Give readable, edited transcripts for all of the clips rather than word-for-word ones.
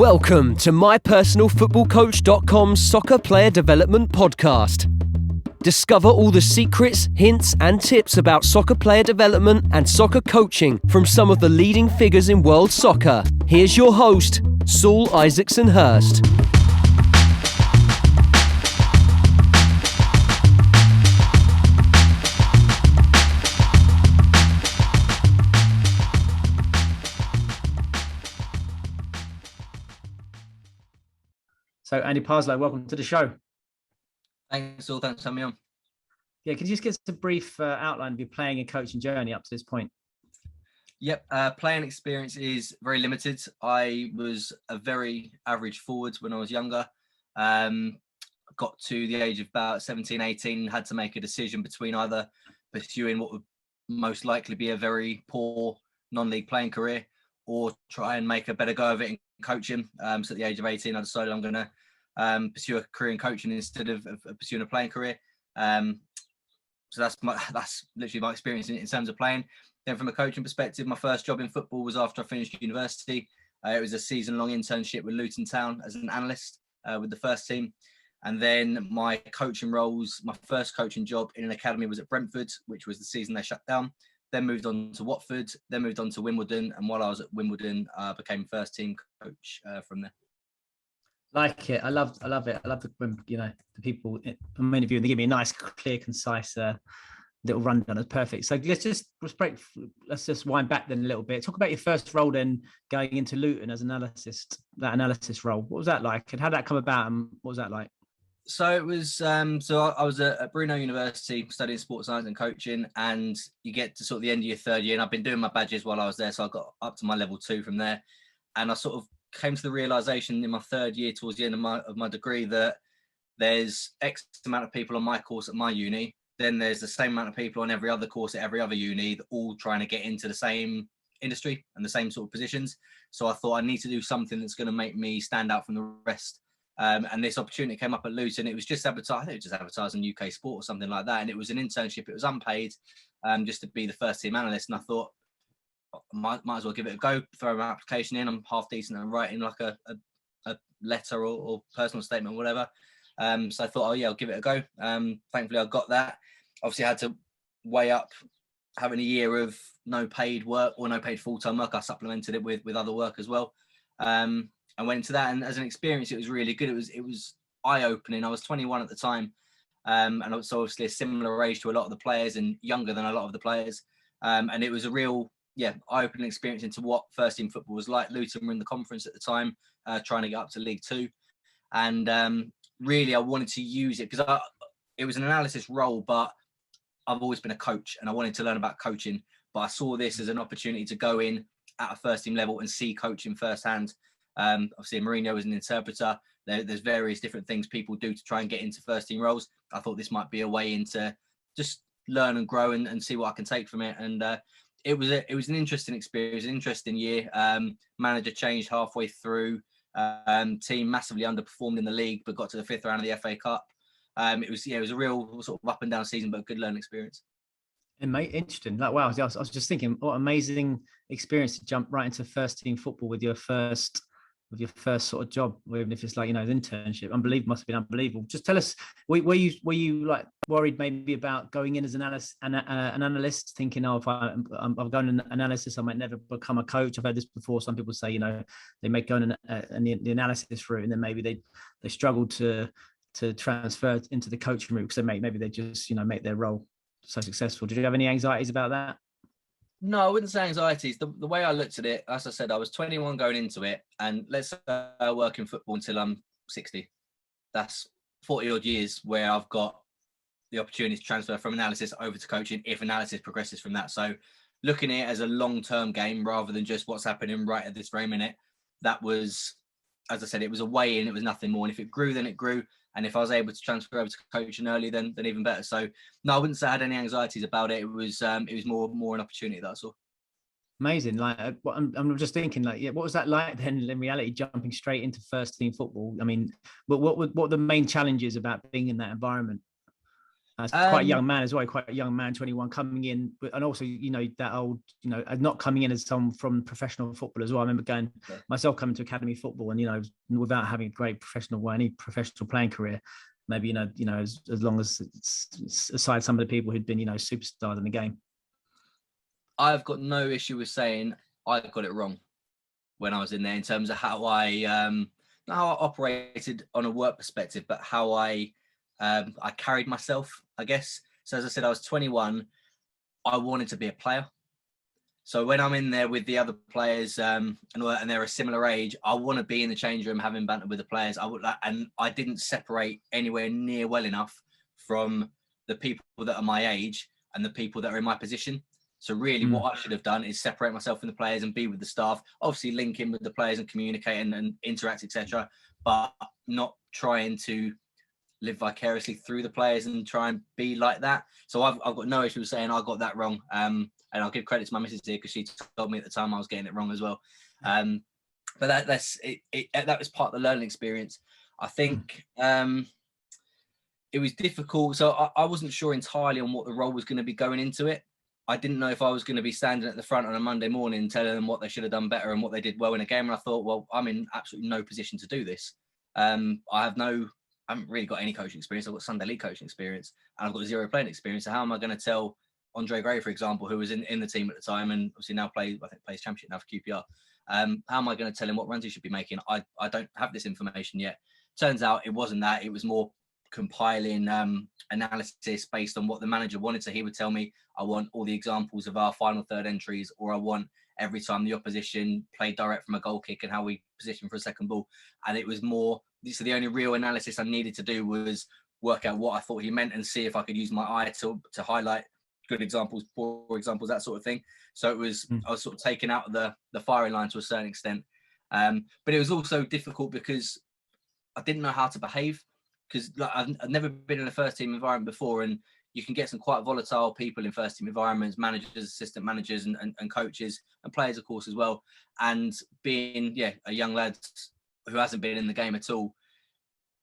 Welcome to mypersonalfootballcoach.com's Soccer Player Development Podcast. Discover all the secrets, hints and tips about soccer player development and soccer coaching from some of the leading figures in world soccer. Here's your host, Saul Isaacson Hurst. So Andy Parslow, welcome to the show. Thanks, all. Thanks for having me on. Yeah, can you just give us a brief outline of your playing and coaching journey up to this point? Yep, playing experience is very limited. I was a very average forward when I was younger. Got to the age of about 17, 18, had to make a decision between either pursuing what would most likely be a very poor non-league playing career or try and make a better go of it in coaching. So at the age of 18, I decided I'm going to pursue a career in coaching instead of pursuing a playing career. So that's literally my experience in terms of playing. Then from a coaching perspective, my first job in football was after I finished university. It was a season-long internship with Luton Town as an analyst with the first team. And then my coaching roles, my first coaching job in an academy was at Brentford, which was the season they shut down. Then moved on to Watford, then moved on to Wimbledon. And while I was at Wimbledon, I became first team coach from there. Like it. I love it. I love the people, many of you, they give me a nice, clear, concise little rundown. It's perfect. So let's just wind back then a little bit. Talk about your first role then going into Luton as an analyst, that analysis role. What was that like? And how did that come about? And what was that like? So it was, I was at Brunel University studying sports science and coaching, and you get to sort of the end of your third year, and I've been doing my badges while I was there. So I got up to my level 2 from there. And I sort of came to the realization in my third year towards the end of my degree that there's X amount of people on my course at my uni. Then there's the same amount of people on every other course at every other uni, all trying to get into the same industry and the same sort of positions. So I thought I need to do something that's going to make me stand out from the rest. And this opportunity came up at Luton. It was just advertised. I think it was just advertised on UK Sport or something like that. And it was an internship. It was unpaid, just to be the first team analyst. And I thought, might as well give it a go. Throw my application in. I'm half decent at writing like a letter or personal statement or whatever. So I thought, I'll give it a go. Thankfully, I got that. Obviously, I had to weigh up having a year of no paid work or no paid full-time work. I supplemented it with other work as well. I went into that, and as an experience, it was really good. It was eye-opening. I was 21 at the time, and I was obviously a similar age to a lot of the players and younger than a lot of the players. And it was a real, eye-opening experience into what first team football was like. Luton were in the conference at the time, trying to get up to League Two, and really I wanted to use it because it was an analysis role, but I've always been a coach, and I wanted to learn about coaching. But I saw this as an opportunity to go in at a first team level and see coaching firsthand. Obviously, Mourinho was an interpreter. There's various different things people do to try and get into first team roles. I thought this might be a way into just learn and grow and see what I can take from it. And it was an interesting experience, an interesting year. Manager changed halfway through. Team massively underperformed in the league, but got to the 5th round of the FA Cup. It was a real sort of up and down season, but a good learning experience. And mate, interesting. Like, wow, I was just thinking, what amazing experience to jump right into first team football with your first sort of job, even if it's like, the internship. Unbelievable, must have been unbelievable. Just tell us, were you like worried maybe about going in as an analyst, thinking, if I'm going in analysis, I might never become a coach? I've heard this before. Some people say, they may go in the analysis route, and then maybe they struggle to transfer into the coaching route because maybe they just make their role so successful. Did you have any anxieties about that? No, I wouldn't say anxieties. The way I looked at it, as I said, I was 21 going into it, and let's say I work in football until I'm 60. That's 40 odd years where I've got the opportunity to transfer from analysis over to coaching if analysis progresses from that. So looking at it as a long-term game rather than just what's happening right at this very minute, that was, as I said, it was a way in, it was nothing more. And if it grew, then it grew. And if I was able to transfer over to coaching early, then even better. So no, I wouldn't say I had any anxieties about it. It was more an opportunity, that's all. Amazing. Like, I'm just thinking, like, what was that like then in reality, jumping straight into first team football? I mean, what were the main challenges about being in that environment? Quite a young man as well, quite a young man, 21, coming in, and also, that old, not coming in as someone from professional football as well. I remember myself coming to academy football, and without having a great professional or any professional playing career, maybe as long as aside some of the people who'd been superstars in the game. I've got no issue with saying I got it wrong when I was in there in terms of how I operated on a work perspective, but how I carried myself, I guess. So as I said, I was 21. I wanted to be a player. So when I'm in there with the other players and they're a similar age, I want to be in the change room having banter with the players. And I didn't separate anywhere near well enough from the people that are my age and the people that are in my position. So really what I should have done is separate myself from the players and be with the staff, obviously link in with the players and communicate and interact, etc., but not trying to live vicariously through the players and try and be like that. So I've got no issue with saying I got that wrong. And I'll give credit to my missus here because she told me at the time I was getting it wrong as well. But that was part of the learning experience. I think it was difficult. So I wasn't sure entirely on what the role was going to be going into it. I didn't know if I was going to be standing at the front on a Monday morning telling them what they should have done better and what they did well in a game. And I thought, well, I'm in absolutely no position to do this. I haven't really got any coaching experience. I've got Sunday league coaching experience and I've got 0 playing experience. So how am I going to tell Andre Gray, for example, who was in the team at the time and obviously now plays championship now for QPR. How am I going to tell him what runs he should be making? I don't have this information yet. Turns out it wasn't that. It was more compiling analysis based on what the manager wanted. So he would tell me, I want all the examples of our final third entries, or I want every time the opposition played direct from a goal kick and how we position for a second ball. And it was more, so the only real analysis I needed to do was work out what I thought he meant and see if I could use my eye to highlight good examples, poor examples, that sort of thing. So it was, I was sort of taken out of the firing line to a certain extent. But it was also difficult because I didn't know how to behave, because I've never been in a first team environment before, and you can get some quite volatile people in first team environments, managers, assistant managers and coaches and players, of course, as well. And being a young lad who hasn't been in the game at all,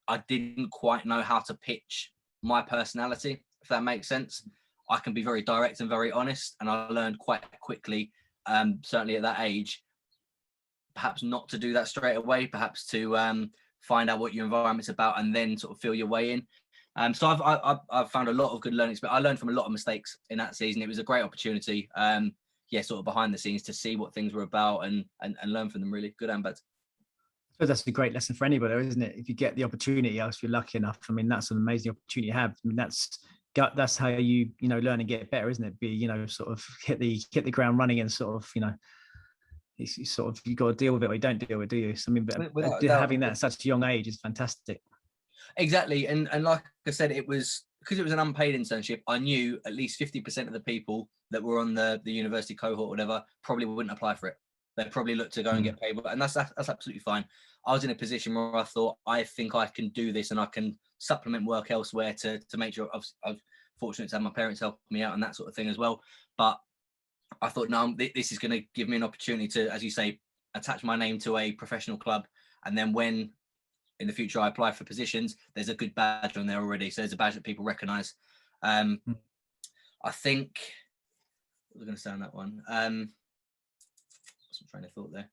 I didn't quite know how to pitch my personality, if that makes sense. I can be very direct and very honest, and I learned quite quickly, certainly at that age, perhaps not to do that straight away, perhaps to find out what your environment's about and then sort of feel your way in. So I've found a lot of good learning. I learned from a lot of mistakes in that season. It was a great opportunity, sort of behind the scenes to see what things were about and learn from them, really, good and bad. So that's a great lesson for anybody, isn't it? If you get the opportunity, if you're lucky enough, I mean, that's an amazing opportunity you have. I mean, that's how you learn and get better, isn't it? Be sort of hit the ground running and sort of you got to deal with it or you don't deal with it, do you? So, I mean, but having that at such a young age is fantastic. Exactly, and like I said, it was because it was an unpaid internship. I knew at least 50% of the people that were on the university cohort, or whatever, probably wouldn't apply for it. They'd probably look to go and get paid, and that's absolutely fine. I was in a position where I thought, I think I can do this, and I can supplement work elsewhere to make sure. I was fortunate to have my parents help me out and that sort of thing as well. But I thought, no, this is going to give me an opportunity to, as you say, attach my name to a professional club, and then when in the future I apply for positions, there's a good badge on there already. So there's a badge that people recognise. I think, what was I going to say on that one? Some train of thought there.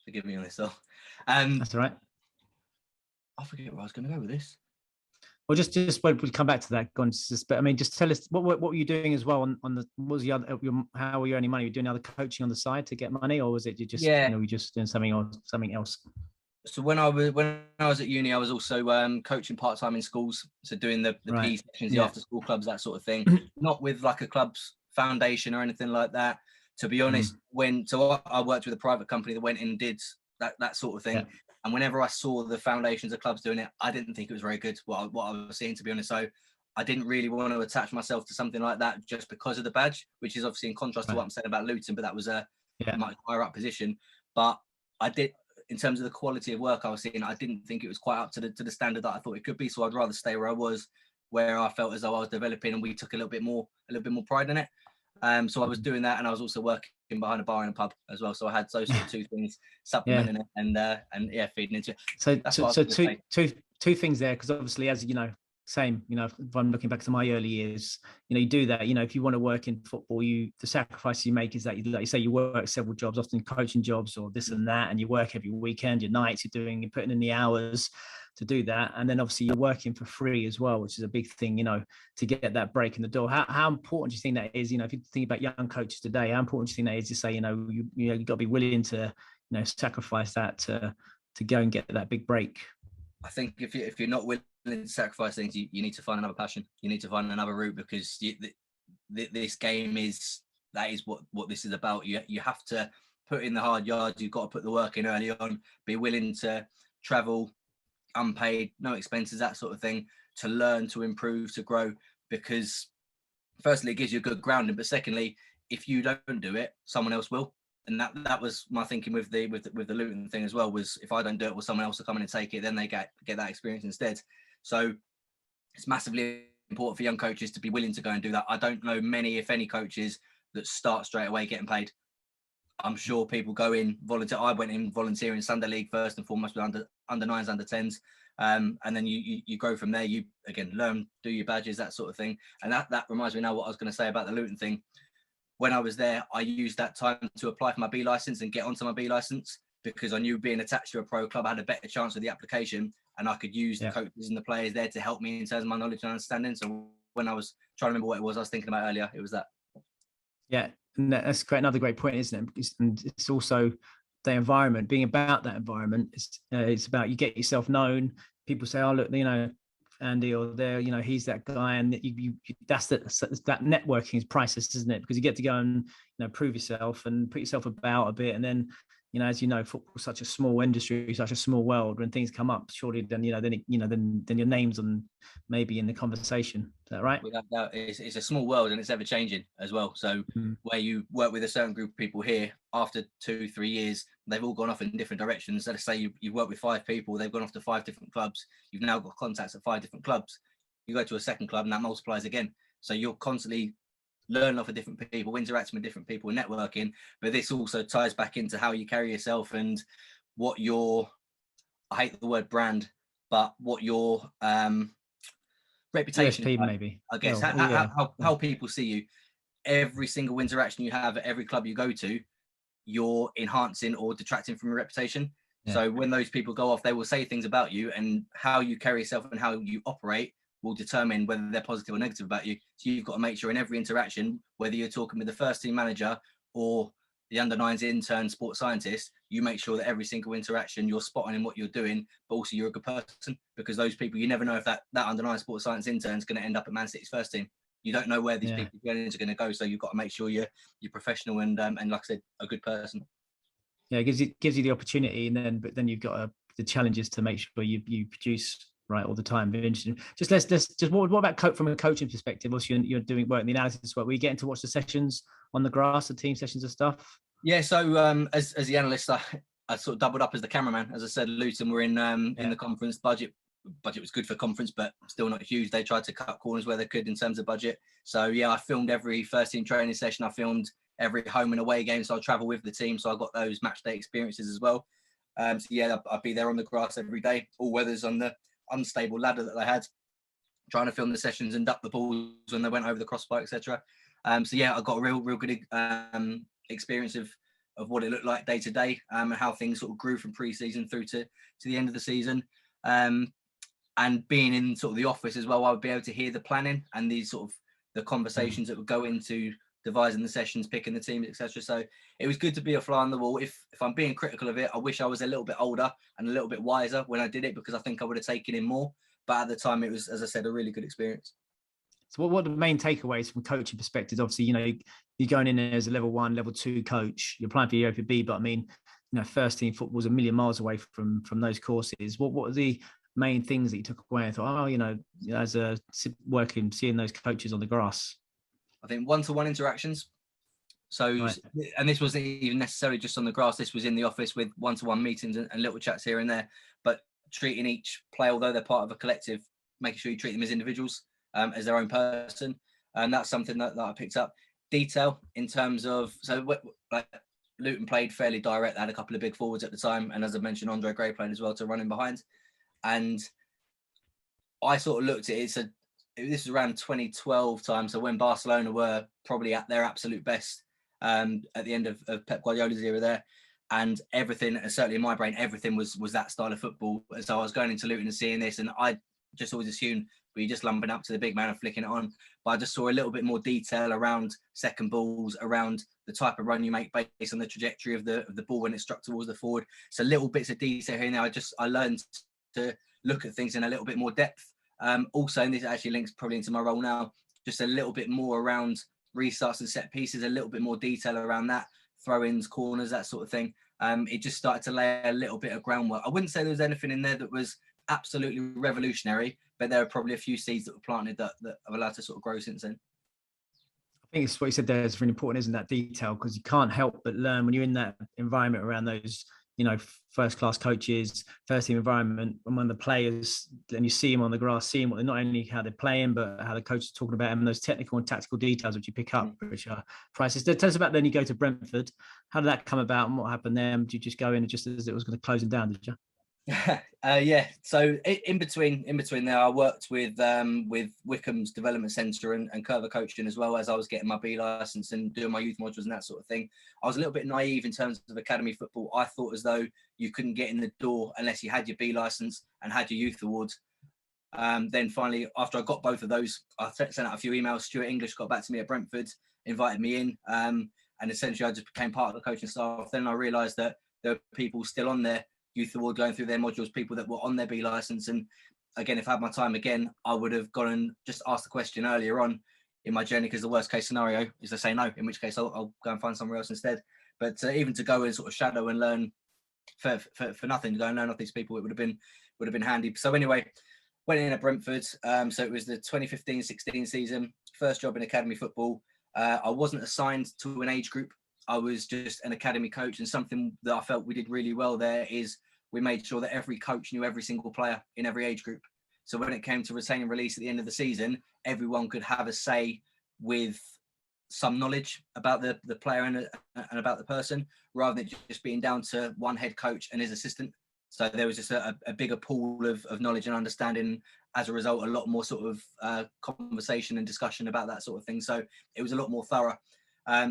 Forgive me on this though. That's all right. I forget where I was going to go with this. Well, just when we come back to that, but I mean, just tell us what were you doing as well on the, what was the other, how were you earning money? Were you doing other coaching on the side to get money, or was it you just you just doing something else? So when I was at uni, I was also coaching part-time in schools, so doing the PE sections, the after school clubs, that sort of thing. Not with like a club's foundation or anything like that. To be honest, I worked with a private company that went in and did that sort of thing. Yeah. And whenever I saw the foundations of clubs doing it, I didn't think it was very good, what I was seeing, to be honest. So I didn't really want to attach myself to something like that just because of the badge, which is obviously in contrast to what I'm saying about Luton, but that was a much higher up position. But I did, in terms of the quality of work I was seeing, I didn't think it was quite up to the standard that I thought it could be. So I'd rather stay where I was, where I felt as though I was developing and we took a little bit more pride in it. So I was doing that, and I was also working behind a bar in a pub as well. So I had those sort of two things supplementing it and feeding into it. So, That's two things there, because obviously, as you know, same, if I'm looking back to my early years, you do that, if you want to work in football, the sacrifice you make is that, like you say, you work several jobs, often coaching jobs or this and that, and you work every weekend, your nights, you're putting in the hours to do that. And then obviously you're working for free as well, which is a big thing, to get that break in the door. How important do you think that is? If you think about young coaches today, how important do you think that is to say, you got to be willing to, sacrifice that to go and get that big break? I think if you're not willing to sacrifice things, you need to find another passion. You need to find another route, because this game is what this is about. You have to put in the hard yards. You've got to put the work in early on. Be willing to travel unpaid, no expenses, that sort of thing, to learn, to improve, to grow. Because firstly, it gives you a good grounding, but secondly, if you don't do it, someone else will. And that was my thinking with the Luton thing as well, was if I don't do it, will someone else will come in and take it, then they get that experience instead. So it's massively important for young coaches to be willing to go and do that. I don't know many, if any, coaches that start straight away getting paid. I'm sure people go in volunteer. I went in volunteering Sunday League first and foremost with under 9s, under 10s. And then you grow from there. You again learn, do your badges, that sort of thing. And that reminds me now what I was going to say about the Luton thing. When I was there, I used that time to apply for my B license and get onto my B license, because I knew being attached to a pro club, I had a better chance with the application, and I could use the coaches and the players there to help me in terms of my knowledge and understanding. So when I was trying to remember what it was I was thinking about earlier, it was that. Yeah, and that's great. Another great point, isn't it? And it's also the environment. Being about that environment, it's about, you get yourself known. People say, "Oh, look, Andy, or there, he's that guy," and that networking is priceless, isn't it? Because you get to go and prove yourself and put yourself about a bit, and then as football's such a small industry, such a small world. When things come up, surely then then your name's on, maybe in the conversation. Is that right? Without doubt, it's a small world, and it's ever changing as well. So where you work with a certain group of people here, after 2-3 years, they've all gone off in different directions. Let's say you work with 5 people, they've gone off to 5 different clubs. You've now got contacts at 5 different clubs. You go to a second club, and that multiplies again. So you're constantly learning off of different people, interacting with different people, and networking. But this also ties back into how you carry yourself and what your, I hate the word brand, but what your reputation USP, maybe, I guess. How people see you. Every single interaction you have at every club you go to, you're enhancing or detracting from your reputation. So when those people go off, they will say things about you, and how you carry yourself and how you operate will determine whether they're positive or negative about you. So you've got to make sure in every interaction, whether you're talking with the first team manager or the under 9s intern sports scientist, you make sure that every single interaction you're spotting in what you're doing, but also you're a good person, because those people, you never know if that under 9 sports science intern is going to end up at Man City's first team. You don't know where these people are going to go. So you've got to make sure you're professional and like I said, a good person. Yeah, it gives you the opportunity, but then you've got the challenges to make sure you produce right all the time. Very interesting. What about from a coaching perspective? Also, you're doing work in the analysis work. Were you getting to watch the sessions on the grass, the team sessions and stuff? Yeah. So as the analyst, I sort of doubled up as the cameraman. As I said, Luton were in the conference budget. Budget was good for conference, but still not huge. They tried to cut corners where they could in terms of budget. So yeah, I filmed every first team training session. I filmed every home and away game. So I travel with the team. So I got those match day experiences as well. So yeah, I'd be there on the grass every day, all weathers on the unstable ladder that they had, trying to film the sessions and duck the balls when they went over the crossbar, etc. So yeah, I got a real good experience of what it looked like day to day, and how things sort of grew from pre-season through to the end of the season. And being in sort of the office as well, I would be able to hear the planning and these sort of the conversations that would go into devising the sessions, picking the teams, etc. So it was good to be a fly on the wall. If I'm being critical of it, I wish I was a little bit older and a little bit wiser when I did it, because I think I would have taken in more. But at the time, it was, as I said, a really good experience. So what are the main takeaways from coaching perspective? Obviously, you're going in as a level 1, level 2 coach. You're applying for Europa B, but I mean, first team football is a million miles away from those courses. What are the main things that you took away and thought, as a working, seeing those coaches on the grass? I think one-to-one interactions. So, right. And this wasn't even necessarily just on the grass. This was in the office with one-to-one meetings and little chats here and there. But treating each player, although they're part of a collective, making sure you treat them as individuals, as their own person. And that's something that I picked up. detail in terms of, like Luton played fairly direct. They had a couple of big forwards at the time, and as I mentioned, Andre Gray played as well to run in behind. And I sort of looked at it. This was around 2012 time, so when Barcelona were probably at their absolute best at the end of Pep Guardiola's era there, and everything, and certainly in my brain, everything was that style of football. And so I was going into Luton and seeing this, and I just always assumed we just lumping up to the big man and flicking it on. But I just saw a little bit more detail around second balls, around the type of run you make based on the trajectory of the ball when it struck towards the forward. So little bits of detail here and there. I learned to look at things in a little bit more depth. Also, and this actually links probably into my role now, just a little bit more around restarts and set pieces, a little bit more detail around that, throw-ins, corners, that sort of thing. It just started to lay a little bit of groundwork. I wouldn't say there was anything in there that was absolutely revolutionary, but there are probably a few seeds that were planted that have allowed to sort of grow since then. I think it's what you said there is really important, isn't that detail? Because you can't help but learn when you're in that environment around those, first-class coaches, first-team environment, and when the players, and you see them on the grass, seeing what they're not only how they're playing, but how the coach is talking about them, and those technical and tactical details which you pick up, which are priceless. Tell us about then you go to Brentford. How did that come about, and what happened there? Did you just go in just as it was going to close them down? Did you? Yeah. So in between there, I worked with Wycombe's development centre and Curva coaching, as well as I was getting my B licence and doing my youth modules and that sort of thing. I was a little bit naive in terms of academy football. I thought as though you couldn't get in the door unless you had your B licence and had your youth awards. Then finally, after I got both of those, I sent out a few emails. Stuart English got back to me at Brentford, invited me in, and essentially I just became part of the coaching staff. Then I realised that there were people still on there, youth award, going through their modules, people that were on their B licence. And again, if I had my time again, I would have gone and just asked the question earlier on in my journey, because the worst case scenario is to say no, in which case I'll go and find somewhere else instead. But even to go and sort of shadow and learn for nothing, to go and learn off these people, it would have been handy. So anyway, went in at Brentford. So it was the 2015-16 season, first job in academy football. I wasn't assigned to an age group. I was just an academy coach, and something that I felt we did really well there is we made sure that every coach knew every single player in every age group. So when it came to retain and release at the end of the season, everyone could have a say with some knowledge about the player and about the person, rather than just being down to one head coach and his assistant. So there was just a bigger pool of knowledge and understanding. As a result, a lot more sort of conversation and discussion about that sort of thing. So it was a lot more thorough.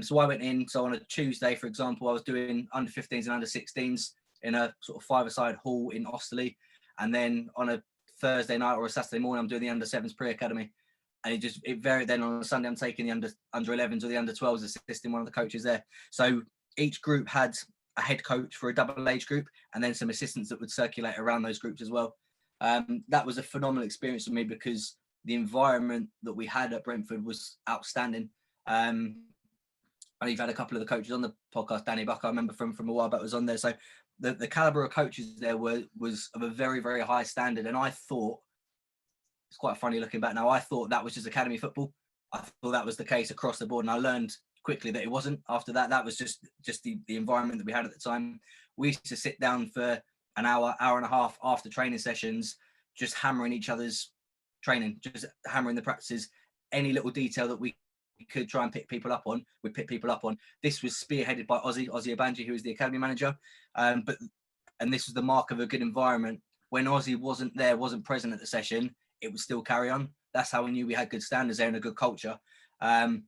So I went in. So on a Tuesday, for example, I was doing under 15s and under 16s in a sort of five-a-side hall in Osterley. And then on a Thursday night or a Saturday morning, I'm doing the under 7s pre-academy. And it varied. Then on a Sunday, I'm taking the under 11s or the under 12s, assisting one of the coaches there. So each group had a head coach for a double age group, and then some assistants that would circulate around those groups as well. That was a phenomenal experience for me, because the environment that we had at Brentford was outstanding. And you've had a couple of the coaches on the podcast. Danny Buck, I remember from a while back, was on there. So the caliber of coaches there was of a very, very high standard. And I thought, it's quite funny looking back now, I thought that was just academy football. I thought that was the case across the board. And I learned quickly that it wasn't. After that, that was just the environment that we had at the time. We used to sit down for an hour and a half after training sessions, just hammering each other's training, just hammering the practices. Any little detail that we could try and pick people up on, we'd pick people up on. This was spearheaded by Ozzy Abanji, who was the academy manager. And this was the mark of a good environment. When Ozzy wasn't there, wasn't present at the session, it would still carry on. That's how we knew we had good standards there and a good culture. And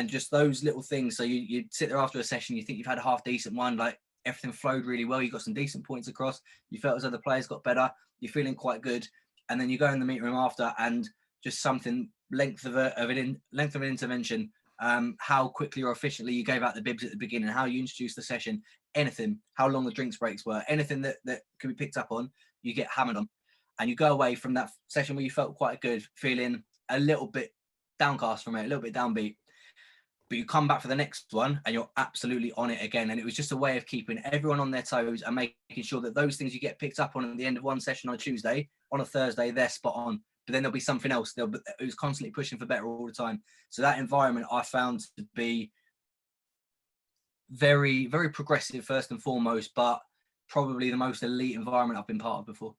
just those little things. So you'd sit there after a session, you think you've had a half decent one, like everything flowed really well. You got some decent points across. You felt as though the players got better. You're feeling quite good. And then you go in the meeting room after, and just something length of an intervention, how quickly or efficiently you gave out the bibs at the beginning, how you introduced the session, anything, how long the drinks breaks were, anything that could be picked up on, you get hammered on. And you go away from that session where you felt quite good, feeling a little bit downcast from it, a little bit downbeat. But you come back for the next one and you're absolutely on it again. And it was just a way of keeping everyone on their toes and making sure that those things you get picked up on at the end of one session on a Tuesday, on a Thursday, they're spot on. But then there'll be something else. It was constantly pushing for better all the time. So that environment I found to be very, very progressive first and foremost, but probably the most elite environment I've been part of before.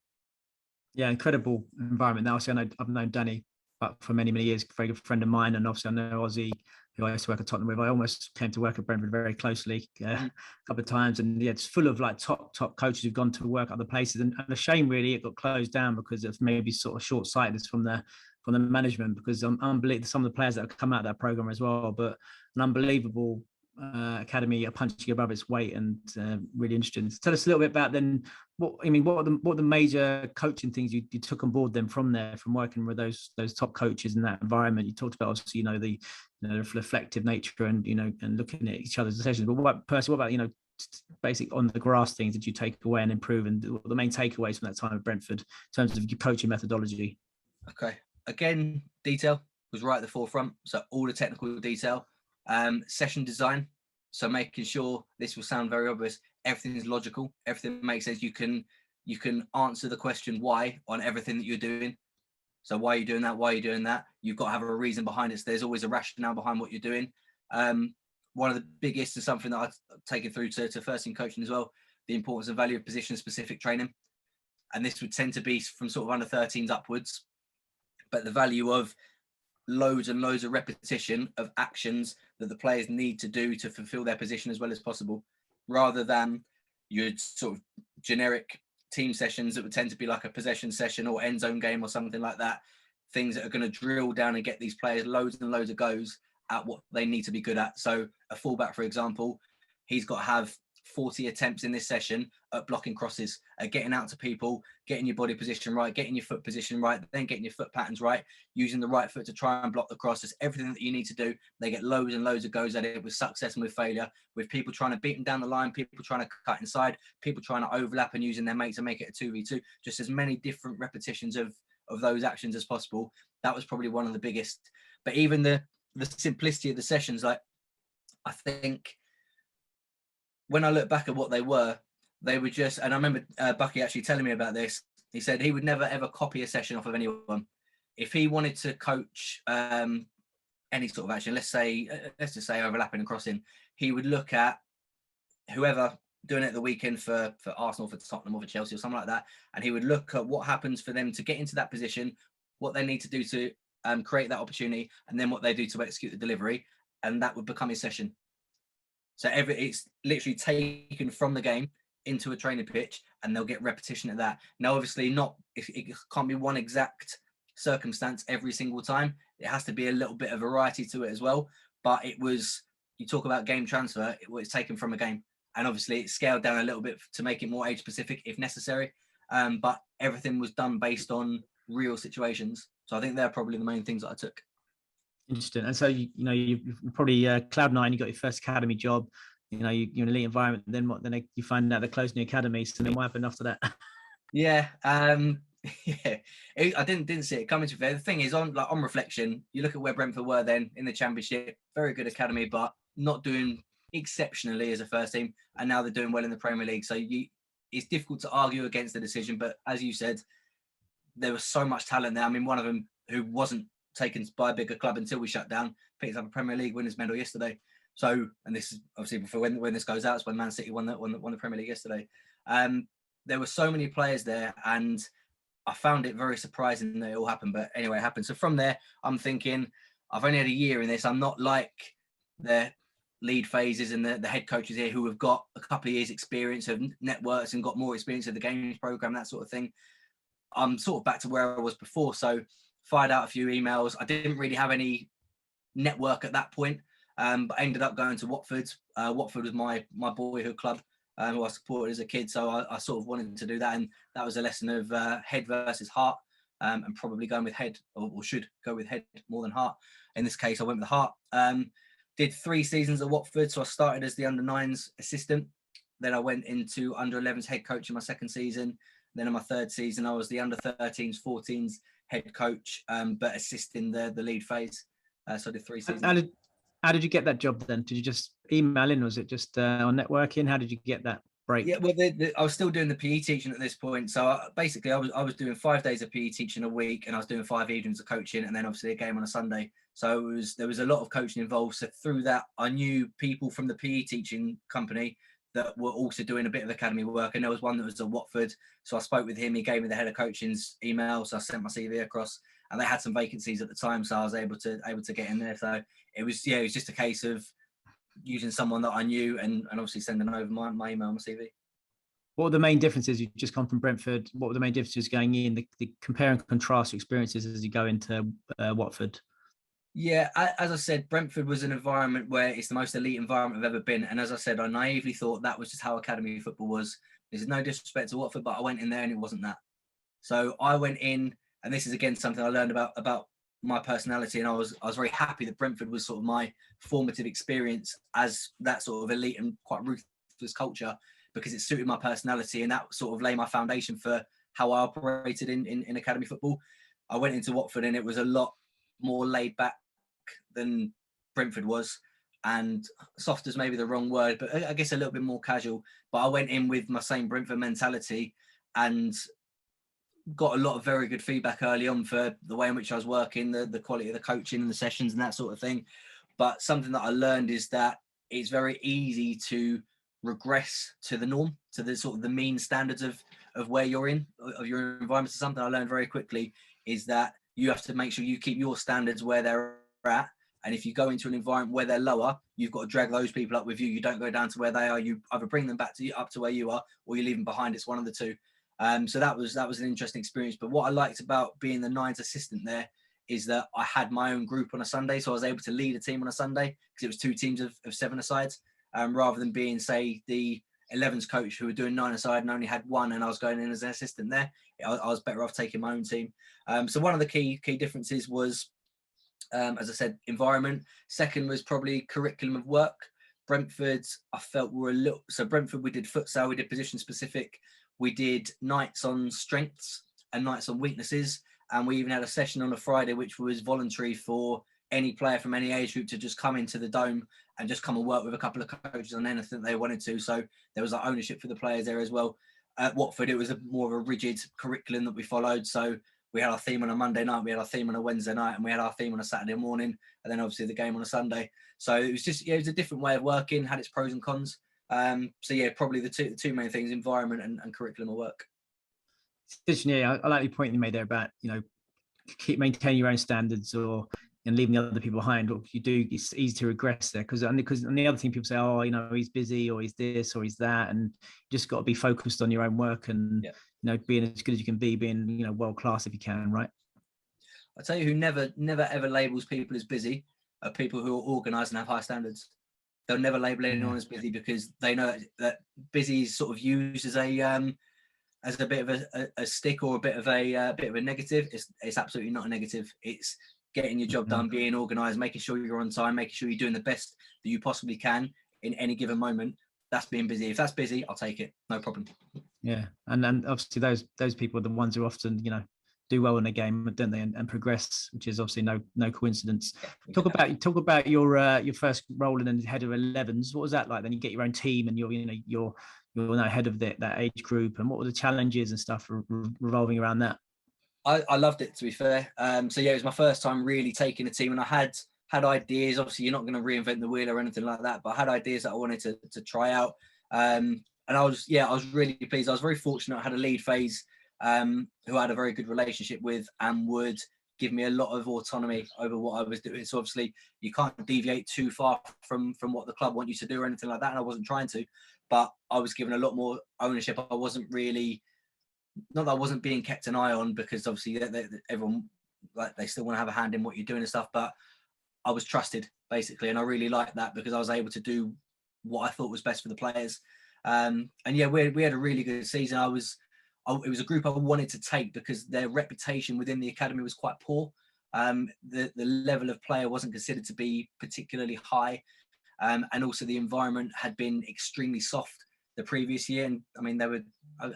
Yeah, incredible environment. Now, obviously, I've known Danny for many, many years, a very good friend of mine, and obviously I know Ozzy, who I used to work at Tottenham with. I almost came to work at Brentford very closely a couple of times, and yeah, it's full of like top coaches who've gone to work other places, and a shame really it got closed down because of maybe sort of short-sightedness from the management, because unbelievable some of the players that have come out of that program as well, but an unbelievable academy, a punching above its weight, and really interesting. So tell us a little bit about then what are the major coaching things you took on board then from there, from working with those top coaches in that environment. You talked about obviously the reflective nature and and looking at each other's decisions, but what about basic on the grass things did you take away and improve, and the main takeaways from that time at Brentford in terms of your coaching methodology? Okay, again, detail was right at the forefront, so all the technical detail. Session design, so making sure, this will sound very obvious, everything is logical, everything makes sense. You can answer the question why on everything that you're doing. So why are you doing that? Why are you doing that? You've got to have a reason behind it. So there's always a rationale behind what you're doing. One of the biggest, and something that I've taken through to first team coaching as well, the importance and value of position specific training. And this would tend to be from sort of under 13s upwards, but the value of loads and loads of repetition of actions that the players need to do to fulfill their position as well as possible, rather than your sort of generic team sessions that would tend to be like a possession session or end zone game or something like that. Things that are going to drill down and get these players loads and loads of goes at what they need to be good at. So a fullback, for example, he's got to have 40 attempts in this session at blocking crosses, at getting out to people, getting your body position right, getting your foot position right, then getting your foot patterns right, using the right foot to try and block the crosses, everything that you need to do. They get loads and loads of goes at it, with success and with failure, with people trying to beat them down the line, people trying to cut inside, people trying to overlap and using their mate to make it a 2v2, just as many different repetitions of those actions as possible. That was probably one of the biggest. But even the simplicity of the sessions, like, I think when I look back at what they were just, and I remember Bucky actually telling me about this. He said he would never ever copy a session off of anyone. If he wanted to coach any sort of action, let's just say overlapping and crossing, he would look at whoever doing it at the weekend for Arsenal, for Tottenham, or for Chelsea, or something like that, and he would look at what happens for them to get into that position, what they need to do to create that opportunity, and then what they do to execute the delivery, and that would become his session. So it's literally taken from the game into a training pitch, and they'll get repetition at that. Now, obviously, it can't be one exact circumstance every single time. It has to be a little bit of variety to it as well. But you talk about game transfer, it's taken from a game. And obviously, it's scaled down a little bit to make it more age specific if necessary. But everything was done based on real situations. So I think they're probably the main things that I took. Interesting. And so you probably Cloud9, you got your first academy job, you're in an elite environment, then you find out they're closing the academy, so then what happened after that? Yeah, I didn't see it coming. To be fair, the thing is, on reflection, you look at where Brentford were then in the Championship, very good academy, but not doing exceptionally as a first team, and now they're doing well in the Premier League. So it's difficult to argue against the decision, but as you said, there was so much talent there. I mean, one of them who wasn't taken by a bigger club until we shut down picked up a Premier League winners medal yesterday. So, and this is obviously before when this goes out, it's when Man City won the Premier League yesterday. There were so many players there, and I found it very surprising that it all happened. But anyway, it happened. So from there, I'm thinking, I've only had a year in this. I'm not like the lead phases and the head coaches here who have got a couple of years experience of networks and got more experience of the games program, that sort of thing. I'm sort of back to where I was before. So fired out a few emails. I didn't really have any network at that point, but I ended up going to Watford. Watford was my boyhood club, who I supported as a kid. So I sort of wanted to do that. And that was a lesson of head versus heart, and probably going with head, or should go with head more than heart. In this case, I went with heart. Did 3 seasons at Watford. So I started as the under-9s assistant. Then I went into under-11s head coach in my second season. Then in my third season, I was the under-13s, 14s head coach, but assisting the lead phase. So I did 3 seasons. How did you get that job then? Did you just email in? Was it just on networking? How did you get that break? Yeah, well, I was still doing the PE teaching at this point. So basically, I was doing 5 days of PE teaching a week, and I was doing 5 evenings of coaching, and then obviously a game on a Sunday. So there was a lot of coaching involved. So through that, I knew people from the PE teaching company that were also doing a bit of academy work, and there was one that was at Watford. So I spoke with him. He gave me the head of coaching's email, so I sent my CV across, and they had some vacancies at the time, so I was able to get in there. So it was just a case of using someone that I knew and obviously sending over my email, my CV. What were the main differences? You've just come from Brentford. What were the main differences going in, the compare and contrast experiences as you go into Watford? Yeah, as I said, Brentford was an environment where it's the most elite environment I've ever been. And as I said, I naively thought that was just how academy football was. There's no disrespect to Watford, but I went in there and it wasn't that. So I went in, and this is again something I learned about my personality, and I was very happy that Brentford was sort of my formative experience as that sort of elite and quite ruthless culture, because it suited my personality, and that sort of laid my foundation for how I operated in academy football. I went into Watford and it was a lot more laid back than Brentford was, and soft is maybe the wrong word, but I guess a little bit more casual. But I went in with my same Brentford mentality and got a lot of very good feedback early on for the way in which I was working, the quality of the coaching and the sessions and that sort of thing. But something that I learned is that it's very easy to regress to the norm, to the sort of the mean standards of where you're in, of your environment. So something I learned very quickly is that you have to make sure you keep your standards where they're at. And if you go into an environment where they're lower, you've got to drag those people up with you. You don't go down to where they are. You either bring them back to up to where you are, or you leave them behind. It's one of the two. So that was an interesting experience. But what I liked about being the nines assistant there is that I had my own group on a Sunday. So I was able to lead a team on a Sunday because it was 2 teams of 7-a-sides, rather than being, say, the 11s coach who were doing 9-a-side and only had 1, and I was going in as an assistant there. I was better off taking my own team. So one of the key differences was, as I said, environment. Second was probably curriculum of work. Brentford, I felt were a little. So Brentford, we did futsal, we did position specific, we did nights on strengths and nights on weaknesses, and we even had a session on a Friday which was voluntary for any player from any age group to just come into the dome and just come and work with a couple of coaches on anything they wanted to. So there was like ownership for the players there as well. At Watford, it was more of a rigid curriculum that we followed. So we had our theme on a Monday night, we had our theme on a Wednesday night, and we had our theme on a Saturday morning, and then obviously the game on a Sunday. So it was just, it was a different way of working, had its pros and cons. So yeah, probably the two main things: environment and curriculum of work. Yeah, I like the point you made there about, keep maintaining your own standards and leaving the other people behind. Or you do, it's easy to regress there because on the other thing, people say, oh, he's busy or he's this or he's that, and you just got to be focused on your own work and being as good as you can be, being world class if you can, right? I tell you, who never ever labels people as busy are people who are organised and have high standards. They'll never label anyone as busy because they know that busy is sort of used as a bit of a stick or a bit of a negative. It's absolutely not a negative. It's getting your job done, being organised, making sure you're on time, making sure you're doing the best that you possibly can in any given moment. That's being busy. If that's busy, I'll take it. No problem. Yeah, and obviously those people are the ones who often do well in the game, don't they, and progress, which is obviously no coincidence. Yeah, exactly. Talk about your first role in head of 11s. What was that like? Then you get your own team, and you're now head of that age group. And what were the challenges and stuff revolving around that? I loved it, to be fair. So yeah, it was my first time really taking a team, and I had ideas. Obviously, you're not going to reinvent the wheel or anything like that, but I had ideas that I wanted to try out. And I was really pleased. I was very fortunate. I had a lead phase who I had a very good relationship with and would give me a lot of autonomy over what I was doing. So obviously you can't deviate too far from what the club want you to do or anything like that. And I wasn't trying to, but I was given a lot more ownership. I wasn't really, not that I wasn't being kept an eye on, because obviously everyone, like, they still want to have a hand in what you're doing and stuff, but I was trusted basically. And I really liked that because I was able to do what I thought was best for the players. And yeah, we had a really good season. It was a group I wanted to take because their reputation within the academy was quite poor. The level of player wasn't considered to be particularly high. And also the environment had been extremely soft the previous year. And I mean, they were,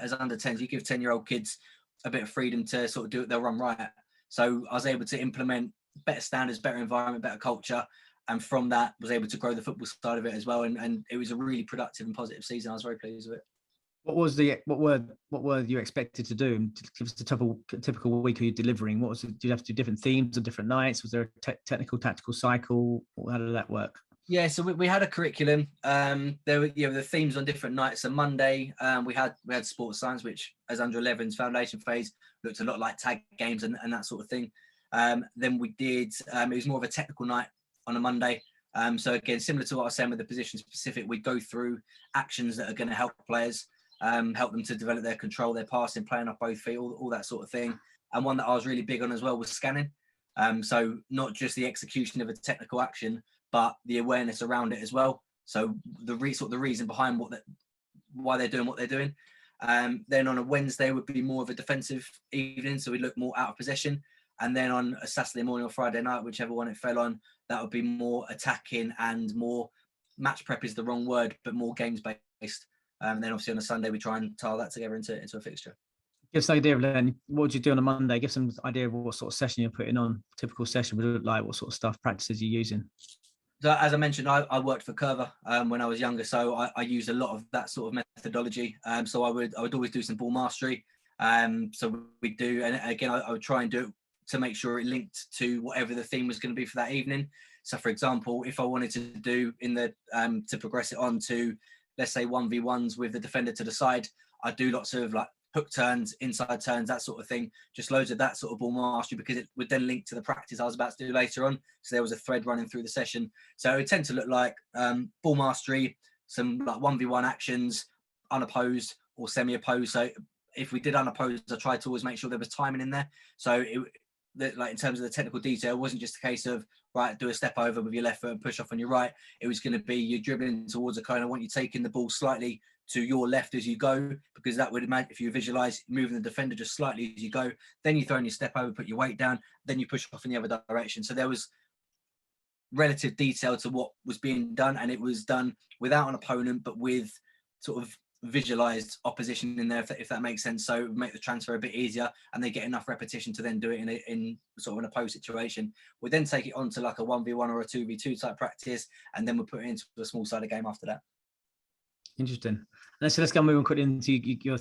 as under 10s, you give 10-year-old kids a bit of freedom to sort of do it, they'll run riot. So I was able to implement better standards, better environment, better culture. And from that was able to grow the football side of it as well. And it was a really productive and positive season. I was very pleased with it. What were you expected to do? Give us a typical week of you delivering. Did you have to do different themes on different nights? Was there a technical tactical cycle? How did that work? Yeah, so we had a curriculum. There were the themes on different nights. So Monday, we had sports science, which as under 11's foundation phase looked a lot like tag games and that sort of thing. Then we did, it was more of a technical night on a Monday. So again, similar to what I was saying with the position specific, we go through actions that are going to help players, help them to develop their control, their passing, playing off both feet, all that sort of thing. And one that I was really big on as well was scanning. So not just the execution of a technical action, but the awareness around it as well. So the reason behind why they're doing what they're doing. Then on a Wednesday would be more of a defensive evening, so we look more out of possession. And then on a Saturday morning or Friday night, whichever one it fell on, that would be more attacking and more match prep is the wrong word, but more games based. And then obviously on a Sunday we try and tile that together into a fixture. Give us an idea of then what would you do on a Monday? Give some idea of what sort of session you're putting on. Typical session would look like, what sort of stuff, practices you're using. So as I mentioned, I worked for Curver when I was younger, so I used a lot of that sort of methodology. So I would always do some ball mastery. So we do, and again, I would try and do it to make sure it linked to whatever the theme was going to be for that evening. So for example, if I wanted to do to progress it on to, let's say 1v1s with the defender to the side, I'd do lots of like hook turns, inside turns, that sort of thing, just loads of that sort of ball mastery, because it would then link to the practice I was about to do later on. So there was a thread running through the session. So it would tend to look like ball mastery, some like 1v1 actions, unopposed or semi-opposed. So if we did unopposed, I tried to always make sure there was timing in there. So like in terms of the technical detail, it wasn't just a case of, right, do a step over with your left foot and push off on your right. It was going to be you dribbling towards a cone. I want you taking the ball slightly to your left as you go, because that would imagine, if you visualize moving the defender just slightly as you go, then you throw in your step over, put your weight down, then you push off in the other direction. So there was relative detail to what was being done, and it was done without an opponent, but with sort of visualized opposition in there, if that makes sense. So it would make the transfer a bit easier, and they get enough repetition to then do it in sort of an opposed situation. We then take it on to like a 1v1 or a 2v2 type practice, and then we'll put it into a small sided game after that. Interesting. And so let's go move on quickly into you get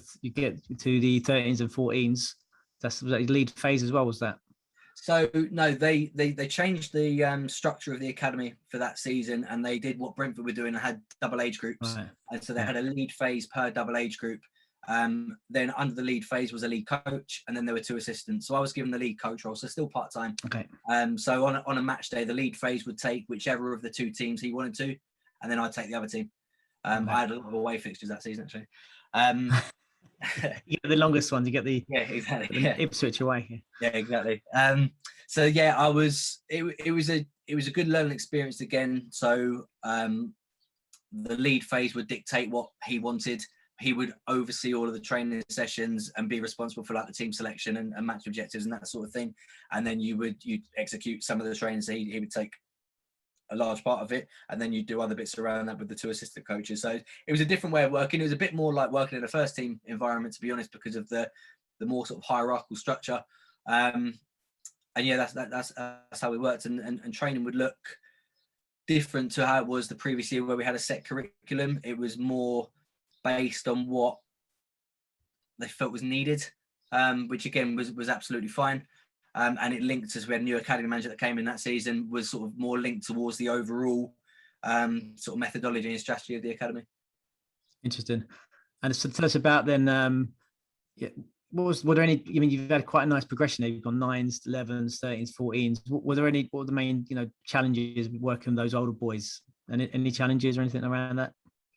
to the 13s and 14s. Was that lead phase as well, was that? So no, they changed the structure of the academy for that season, and they did what Brentford were doing and had double age groups. Right. And so they had a lead phase per double age group. Then under the lead phase was a lead coach, and then there were two assistants. So I was given the lead coach role, so still part-time. Okay. So on a match day, the lead phase would take whichever of the two teams he wanted to, and then I'd take the other team. I had a lot of away fixtures that season, actually. You get the longest ones. You get the exactly Ipswich away. Yeah, exactly. So yeah, it was a good learning experience again. So the lead phase would dictate what he wanted. He would oversee all of the training sessions and be responsible for like the team selection and match objectives and that sort of thing. And then you'd execute some of the trainings. He would take a large part of it, and then you do other bits around that with the two assistant coaches. So it was a different way of working. It was a bit more like working in a first team environment, to be honest, because of the more sort of hierarchical structure. And yeah, that's how we worked. And training would look different to how it was the previous year, where we had a set curriculum. It was more based on what they felt was needed, which again was absolutely fine. And it linked, as we had a new academy manager that came in that season, was sort of more linked towards the overall sort of methodology and strategy of the academy. Interesting. And so tell us about then, were there any, I mean, you've had quite a nice progression there. You've gone 9s, 11s, 13s, 14s. What were the main, challenges working with those older boys? And any challenges or anything around that?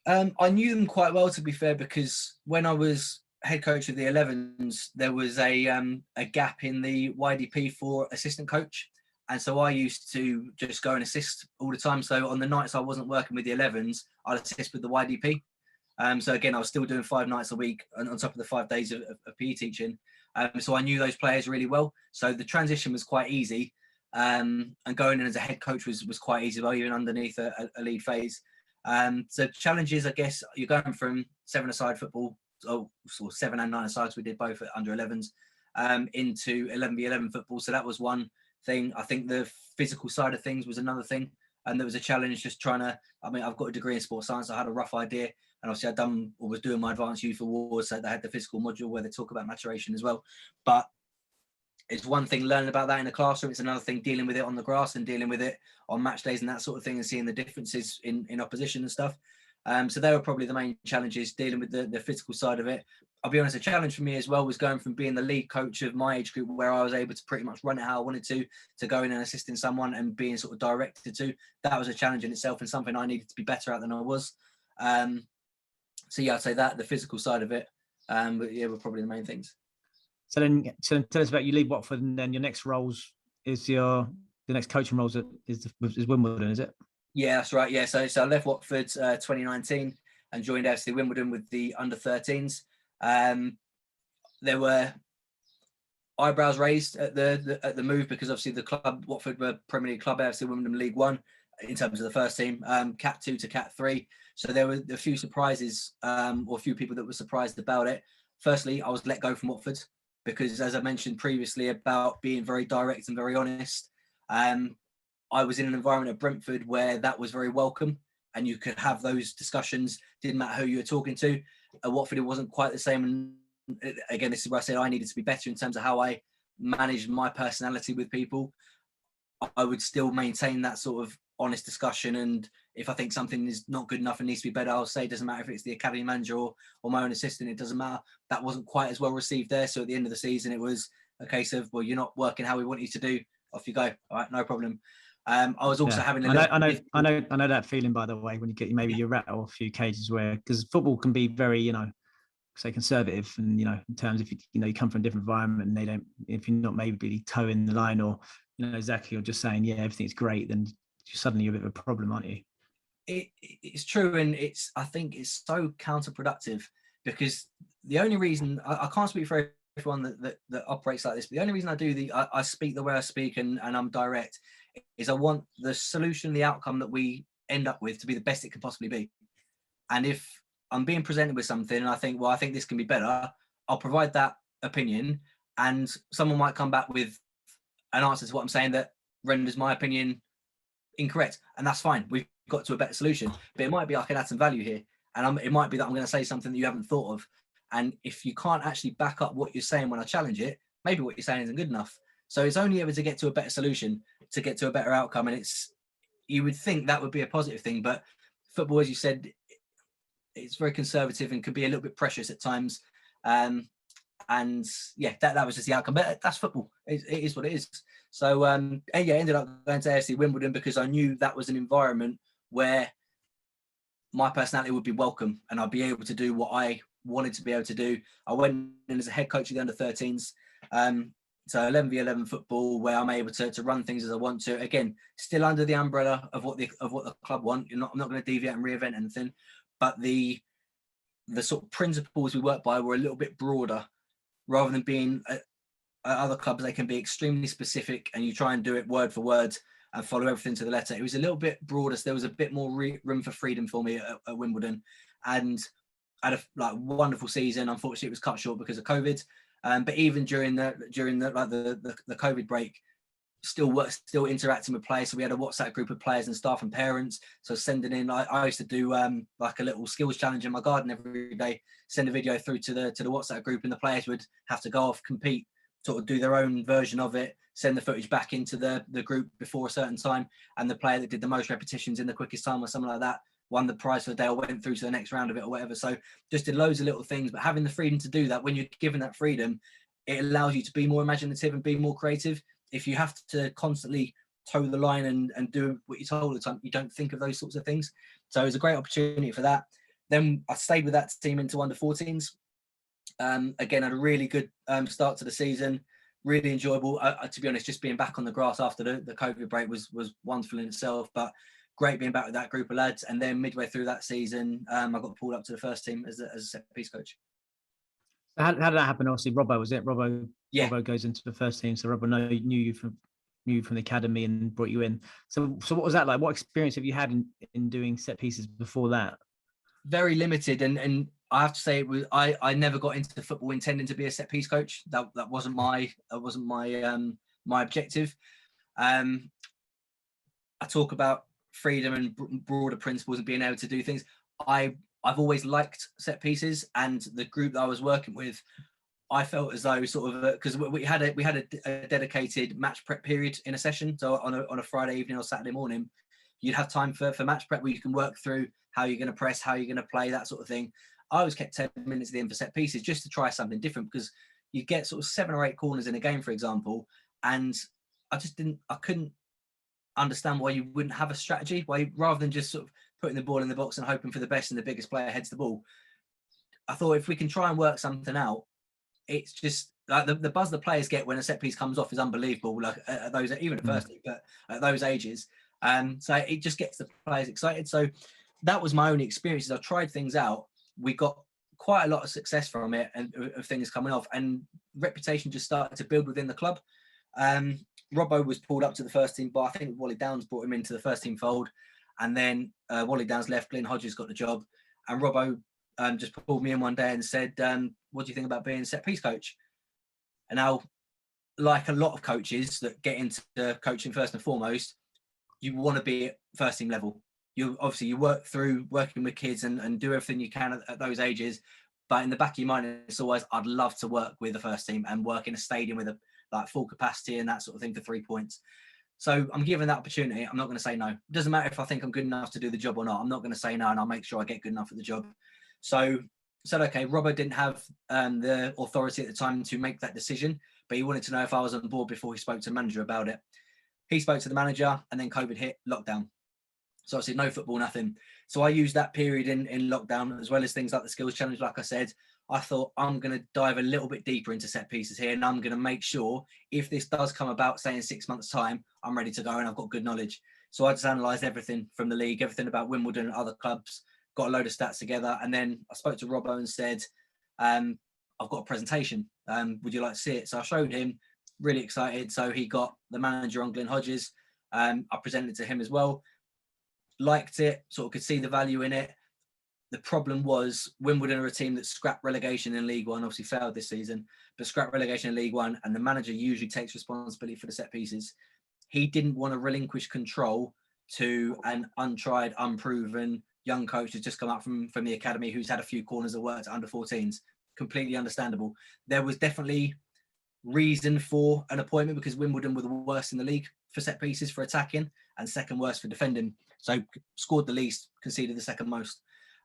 I knew them quite well, to be fair, because when I was head coach of the 11s, there was a gap in the YDP for assistant coach, and so I used to just go and assist all the time. So on the nights I wasn't working with the 11s, I'd assist with the YDP. So again, I was still doing 5 nights a week on top of the 5 days of PE teaching. So I knew those players really well. So the transition was quite easy, and going in as a head coach was quite easy, well, even underneath a lead phase. So challenges, I guess, you're going from 7-a-side football, sort of 7 and 9-a-sides, we did both at under 11s, into 11v11 football. So that was one thing. I think the physical side of things was another thing. And there was a challenge just trying to, I've got a degree in sports science. I had a rough idea. And obviously was doing my advanced youth awards. So they had the physical module where they talk about maturation as well. But it's one thing learning about that in the classroom. It's another thing dealing with it on the grass and dealing with it on match days and that sort of thing, and seeing the differences in opposition and stuff. So they were probably the main challenges, dealing with the physical side of it. I'll be honest, a challenge for me as well was going from being the lead coach of my age group, where I was able to pretty much run it how I wanted to go in and assisting someone and being sort of directed to. That was a challenge in itself and something I needed to be better at than I was. So yeah, I'd say that the physical side of it, but yeah, were probably the main things. So tell us about you leave Watford, and then your next roles is the next coaching roles is Wimbledon, is it? Yeah, that's right. Yeah, so I left Watford 2019 and joined AFC Wimbledon with the under-13s. There were eyebrows raised at the move because obviously the club, Watford, were Premier League club, AFC Wimbledon League One in terms of the first team, Cat 2 to Cat 3. So there were a few surprises, or a few people that were surprised about it. Firstly, I was let go from Watford because, as I mentioned previously about being very direct and very honest, I was in an environment at Brentford where that was very welcome and you could have those discussions, didn't matter who you were talking to. At Watford, it wasn't quite the same. And again, this is where I said I needed to be better in terms of how I managed my personality with people. I would still maintain that sort of honest discussion. And if I think something is not good enough and needs to be better, I'll say it doesn't matter if it's the academy manager or my own assistant, it doesn't matter. That wasn't quite as well received there. So at the end of the season, it was a case of, well, you're not working how we want you to do. Off you go. All right, no problem. I was also having I know that feeling, by the way, when you get maybe you rattle a few cages where, because football can be very, say conservative, and in terms of you come from a different environment and they don't, if you're not maybe toeing the line or exactly, or just saying everything's great, then suddenly you're a bit of a problem, aren't you? It's true, and I think it's so counterproductive because the only reason I can't speak for everyone that operates like this, but the only reason I speak the way I speak and I'm direct is I want the solution, the outcome that we end up with to be the best it can possibly be. And if I'm being presented with something and I think this can be better, I'll provide that opinion, and someone might come back with an answer to what I'm saying that renders my opinion incorrect, and that's fine. We've got to a better solution, but it might be I can add some value here, and it might be that I'm going to say something that you haven't thought of. And if you can't actually back up what you're saying when I challenge it, maybe what you're saying isn't good enough. So it's only ever to get to a better solution, to get to a better outcome. And you would think that would be a positive thing, but football, as you said, it's very conservative and could be a little bit precious at times. And yeah, that was just the outcome. But that's football. It is what it is. So ended up going to AFC Wimbledon because I knew that was an environment where my personality would be welcome and I'd be able to do what I wanted to be able to do. I went in as a head coach of the under-13s. So 11v11 football, where I'm able to run things as I want to. Again, still under the umbrella of what the club want. I'm not going to deviate and reinvent anything, but the sort of principles we work by were a little bit broader, rather than being at other clubs. They can be extremely specific, and you try and do it word for word and follow everything to the letter. It was a little bit broader, so there was a bit more room for freedom for me at Wimbledon, and I had a wonderful season. Unfortunately, it was cut short because of COVID. But even during the COVID break, still interacting with players. So we had a WhatsApp group of players and staff and parents. So sending in, I used to do like a little skills challenge in my garden every day. Send a video through to the WhatsApp group, and the players would have to go off, compete, sort of do their own version of it. Send the footage back into the group before a certain time, and the player that did the most repetitions in the quickest time or something like that won the prize for the day or went through to the next round of it or whatever. So just did loads of little things, but having the freedom to do that, when you're given that freedom, it allows you to be more imaginative and be more creative. If you have to constantly toe the line and do what you're told all the time, you don't think of those sorts of things. So it was a great opportunity for that. Then I stayed with that team into under-14s. Again, had a really good start to the season, really enjoyable. To be honest, just being back on the grass after the COVID break was wonderful in itself, but great being back with that group of lads. And then midway through that season, I got pulled up to the first team as a set-piece coach. How did that happen? Obviously, Robbo was it? Robbo goes into the first team. So Robbo knew you from the academy and brought you in. So what was that like? What experience have you had in doing set pieces before that? Very limited, and I have to say it was I never got into football intending to be a set piece coach. That wasn't my my objective. I talk about freedom and broader principles and being able to do things. I've always liked set pieces, and the group that I was working with, I felt as though sort of because we had a dedicated match prep period in a session. So on a Friday evening or Saturday morning, you'd have time for match prep where you can work through how you're going to press, how you're going to play, that sort of thing. I always kept 10 minutes at the end for set pieces just to try something different, because you get sort of 7 or 8 corners in a game, for example, and I couldn't understand why you wouldn't have a strategy, why rather than just sort of putting the ball in the box and hoping for the best and the biggest player heads the ball. I thought if we can try and work something out, it's just like the buzz the players get when a set piece comes off is unbelievable. Like at those, even at first, but at those ages, so it just gets the players excited. So that was my only experiences. I tried things out. We got quite a lot of success from it, and of things coming off, and reputation just started to build within the club. Robbo was pulled up to the first team, but I think Wally Downs brought him into the first team fold, and then Wally Downs left. Glenn Hodges got the job, and Robbo just pulled me in one day and said, "What do you think about being set piece coach?" And now, like a lot of coaches that get into coaching first and foremost, you want to be at first team level. You work through working with kids and do everything you can at those ages, but in the back of your mind, it's always, I'd love to work with the first team and work in a stadium with like full capacity and that sort of thing for 3 points. So I'm given that opportunity. I'm not going to say no. It doesn't matter if I think I'm good enough to do the job or not. I'm not going to say no, and I'll make sure I get good enough at the job. So said, okay, Robert didn't have the authority at the time to make that decision, but he wanted to know if I was on board before he spoke to the manager about it. He spoke to the manager, and then COVID hit, lockdown. So I said, no football, nothing. So I used that period in lockdown, as well as things like the skills challenge. Like I said, I thought I'm going to dive a little bit deeper into set pieces here, and I'm going to make sure if this does come about, say in 6 months' time, I'm ready to go and I've got good knowledge. So I just analysed everything from the league, everything about Wimbledon and other clubs, got a load of stats together, and then I spoke to Robbo and said, I've got a presentation. Would you like to see it? So I showed him, really excited. So he got the manager on, Glenn Hodges. I presented it to him as well. Liked it, sort of could see the value in it. The problem was Wimbledon are a team that scrapped relegation in League One, obviously failed this season, but scrapped relegation in League One, and the manager usually takes responsibility for the set pieces. He didn't want to relinquish control to an untried, unproven young coach who's just come up from the academy, who's had a few corners that worked at under 14s. Completely understandable. There was definitely reason for an appointment because Wimbledon were the worst in the league for set pieces, for attacking, and second worst for defending. So scored the least, conceded the second most.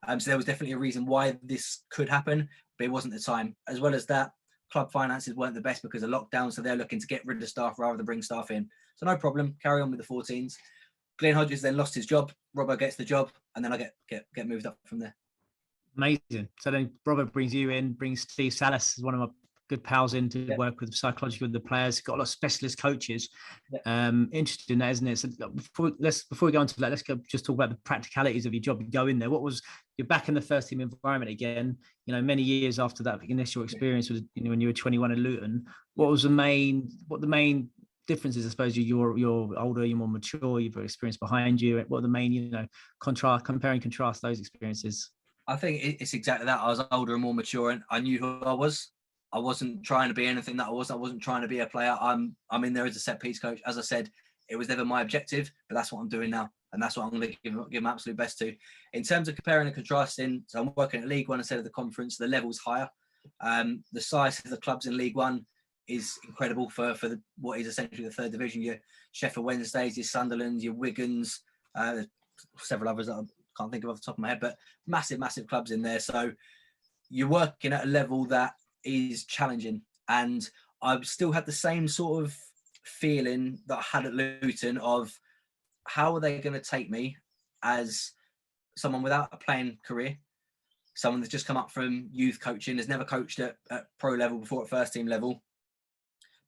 So there was definitely a reason why this could happen, but it wasn't the time. As well as that, club finances weren't the best because of lockdown, so they're looking to get rid of staff rather than bring staff in. So no problem, carry on with the 14s. Glenn Hodges then lost his job. Robbo gets the job, and then I get moved up from there. Amazing. So then Robert brings you in, brings Steve Salas as one of my good pals in to work with psychologically with the players. Got a lot of specialist coaches. Interesting, in that, isn't it? So before we go on to that, let's just talk about the practicalities of your job. You go in there. You're back in the first team environment again. You know, many years after that initial experience was, you know, when you were 21 in Luton. What the main differences? I suppose you're older, you're more mature, you've got experience behind you. What are the main, you know, compare and contrast those experiences? I think it's exactly that. I was older and more mature, and I knew who I was. I wasn't trying to be anything that I wasn't. I wasn't trying to be a player. I'm in there as a set piece coach. As I said, it was never my objective, but that's what I'm doing now, and that's what I'm going to give my absolute best to. In terms of comparing and contrasting, so I'm working at League One instead of the conference. The level's higher. The size of the clubs in League One is incredible for what is essentially the third division. Your Sheffield Wednesdays, your Sunderlands, your Wigans, several others that I can't think of off the top of my head, but massive clubs in there. So you're working at a level that is challenging, and I've still had the same sort of feeling that I had at Luton of how are they going to take me as someone without a playing career, someone that's just come up from youth coaching, has never coached at pro level before, at first team level,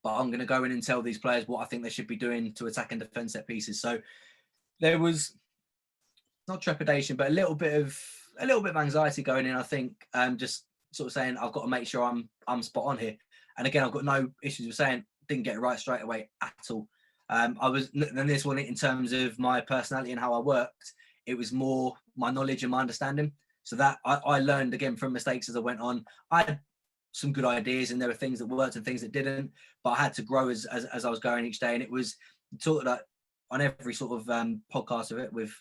but I'm going to go in and tell these players what I think they should be doing to attack and defend set pieces. So there was not trepidation, but a little bit of anxiety going in. I think just sort of saying I've got to make sure I'm spot on here. And again, I've got no issues with saying didn't get it right straight away at all. Then this one, in terms of my personality and how I worked, it was more my knowledge and my understanding. So that I learned again from mistakes as I went on. I had some good ideas, and there were things that worked and things that didn't, but I had to grow as I was going each day. And it was sort of like on every sort of podcast of it with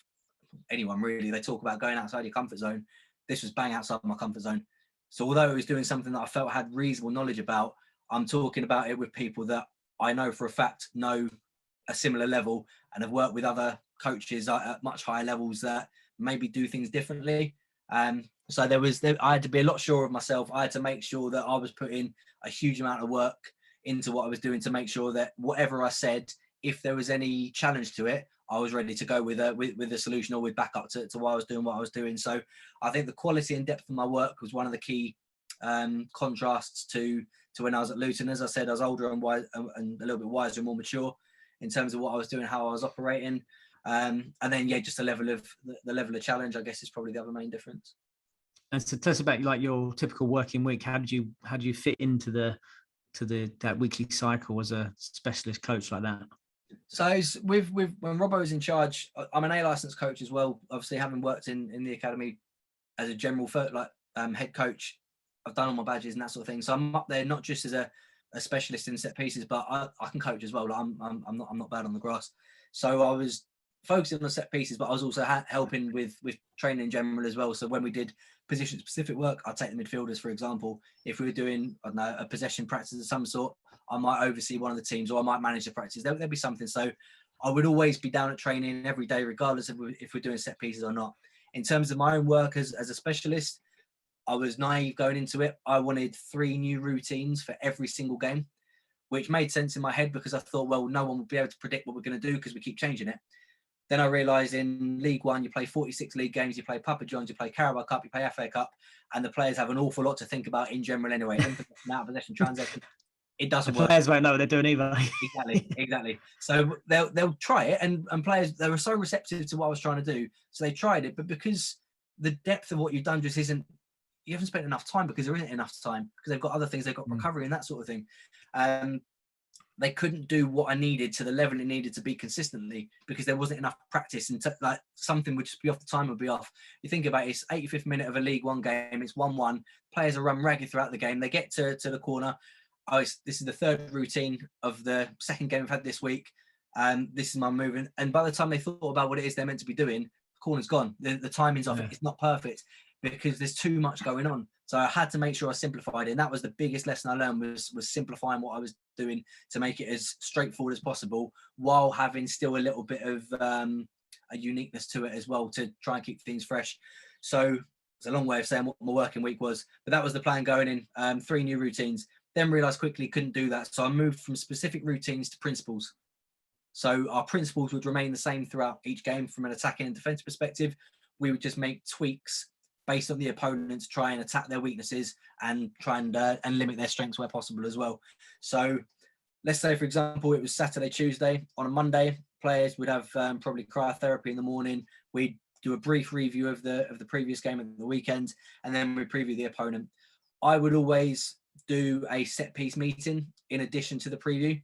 anyone really, they talk about going outside your comfort zone. This was bang outside my comfort zone. So although it was doing something that I felt I had reasonable knowledge about, I'm talking about it with people that I know for a fact know a similar level and have worked with other coaches at much higher levels that maybe do things differently. So I had to be a lot surer of myself. I had to make sure that I was putting a huge amount of work into what I was doing to make sure that whatever I said, if there was any challenge to it, I was ready to go with a solution or with backup to why I was doing what I was doing. So I think the quality and depth of my work was one of the key contrasts to when I was at Luton. As I said, I was older and wise, and a little bit wiser and more mature in terms of what I was doing, how I was operating. And then, just the level of challenge, I guess, is probably the other main difference. And so tell us about like your typical working week. How did you fit into that weekly cycle as a specialist coach like that? So with when Robbo was in charge, I'm an A licensed coach as well. Obviously, having worked in the academy as a general head coach, I've done all my badges and that sort of thing. So I'm up there not just as a specialist in set pieces, but I can coach as well. Like I'm not bad on the grass. So I was focusing on set pieces, but I was also helping with training in general as well. So when we did position specific work, I'd take the midfielders, for example. If we were doing, I don't know, a possession practice of some sort, I might oversee one of the teams, or I might manage the practice. There'd be something. So I would always be down at training every day, regardless of if we're doing set pieces or not. In terms of my own work as a specialist, I was naive going into it. I wanted 3 new routines for every single game, which made sense in my head because I thought, well, no one will be able to predict what we're going to do because we keep changing it. Then I realised in League One, you play 46 league games, you play Papa John's, you play Carabao Cup, you play FA Cup, and the players have an awful lot to think about in general anyway. Out of possession, transaction. It doesn't work. Players won't know what they're doing either. Exactly. So they'll try it, and players, they were so receptive to what I was trying to do, so they tried it. But because the depth of what you've done just isn't, you haven't spent enough time because there isn't enough time because they've got other things, they've got recovery and that sort of thing. They couldn't do what I needed to the level it needed to be consistently because there wasn't enough practice, and like something would just be off, the time would be off. You think about it, it's 85th minute of a League One game, it's 1-1, players are run ragged throughout the game, they get to the corner. This is the 3rd routine of the 2nd game I've had this week. This is my movement. And by the time they thought about what it is they're meant to be doing, the corner's gone. The timing's off. It's not perfect because there's too much going on. So I had to make sure I simplified it. And that was the biggest lesson I learned was simplifying what I was doing to make it as straightforward as possible while having still a little bit of a uniqueness to it as well to try and keep things fresh. So it's a long way of saying what my working week was, but that was the plan going in. 3 new routines. Then realised quickly couldn't do that. So I moved from specific routines to principles. So our principles would remain the same throughout each game from an attacking and defensive perspective. We would just make tweaks based on the opponent to try and attack their weaknesses and try and limit their strengths where possible as well. So let's say, for example, it was Saturday, Tuesday. On a Monday, players would have probably cryotherapy in the morning. We'd do a brief review of the previous game at the weekend, and then we preview the opponent. I would always do a set piece meeting in addition to the preview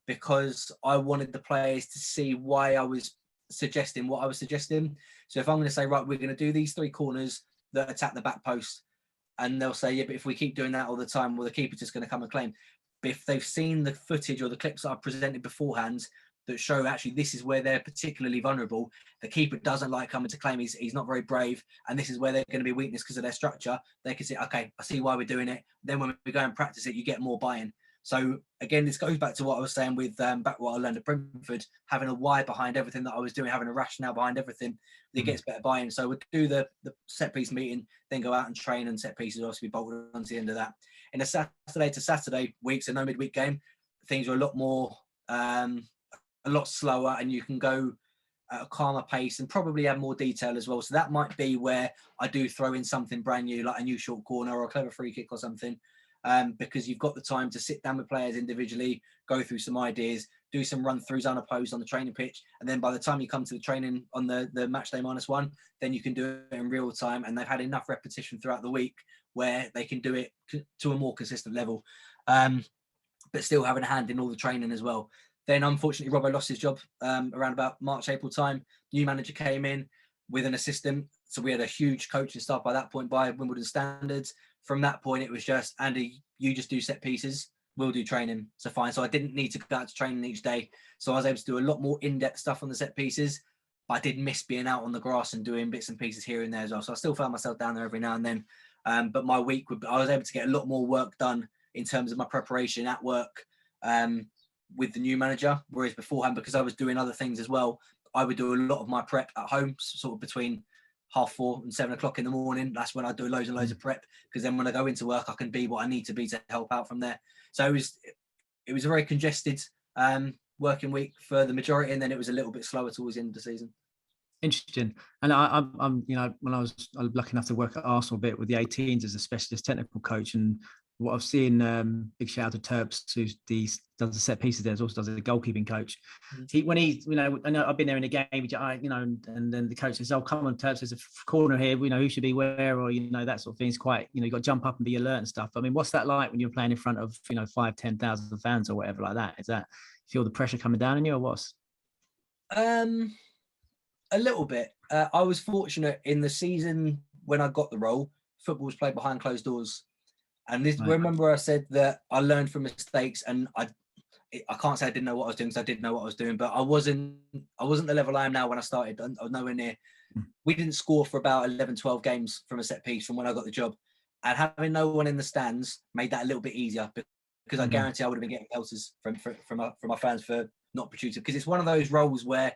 because I wanted the players to see why I was suggesting what I was suggesting. So if I'm going to say, right, we're going to do these 3 corners that attack the back post, and they'll say, yeah, but if we keep doing that all the time, well, the keeper's just going to come and claim. But if they've seen the footage or the clips that I've presented beforehand that show actually this is where they're particularly vulnerable, the keeper doesn't like coming to claim, he's not very brave, and this is where they're going to be weakness because of their structure, they can say, okay, I see why we're doing it. Then when we go and practice it, you get more buy-in. So again, this goes back to what I was saying with back what I learned at Brentford, having a why behind everything that I was doing, having a rationale behind everything, it gets better buy-in. So we'd do the set piece meeting, then go out and train, and set pieces obviously be bolted onto the end of that. In the Saturday to Saturday weeks, so no midweek game, things are a lot more, a lot slower, and you can go at a calmer pace and probably have more detail as well. So that might be where I do throw in something brand new, like a new short corner or a clever free kick or something. Because you've got the time to sit down with players individually, go through some ideas, do some run-throughs unopposed on the training pitch, and then by the time you come to the training on the match day -1, then you can do it in real time, and they've had enough repetition throughout the week where they can do it to a more consistent level, but still having a hand in all the training as well. Then unfortunately Robbo lost his job around about March, April time. New manager came in with an assistant, so we had a huge coaching staff by that point by Wimbledon standards. From that point, it was just, Andy, you just do set pieces, we'll do training. So fine. So I didn't need to go out to training each day. So I was able to do a lot more in-depth stuff on the set pieces, but I did miss being out on the grass and doing bits and pieces here and there as well. So I still found myself down there every now and then. But my week, I was able to get a lot more work done in terms of my preparation at work with the new manager. Whereas beforehand, because I was doing other things as well, I would do a lot of my prep at home, sort of between 4:30 and 7:00 in the morning. That's when I do loads and loads of prep, because then when I go into work, I can be what I need to be to help out from there. So it was a very congested working week for the majority, and then it was a little bit slower towards the end of the season. Interesting. And I'm when I was lucky enough to work at Arsenal a bit with the 18s as a specialist technical coach, and what I've seen, big shout out to Terps, who does the set pieces there, also does a goalkeeping coach. I know I've been there in a game, and then the coach says, "Oh, come on, Terps, there's a corner here, who should be where," or that sort of thing. Is quite, you got to jump up and be alert and stuff. I mean, what's that like when you're playing in front of 5,000-10,000 fans or whatever like that? Is that, feel the pressure coming down on you, or what's? A little bit. I was fortunate in the season when I got the role. Football was played behind closed doors, and this. Right. Remember, I said that I learned from mistakes, and I can't say I didn't know what I was doing, because I did know what I was doing, but I wasn't the level I am now when I started. I was nowhere near. We didn't score for about 11, 12 games from a set piece from when I got the job, and having no one in the stands made that a little bit easier, because I guarantee I would have been getting pelters from my fans for not producing, because it's one of those roles where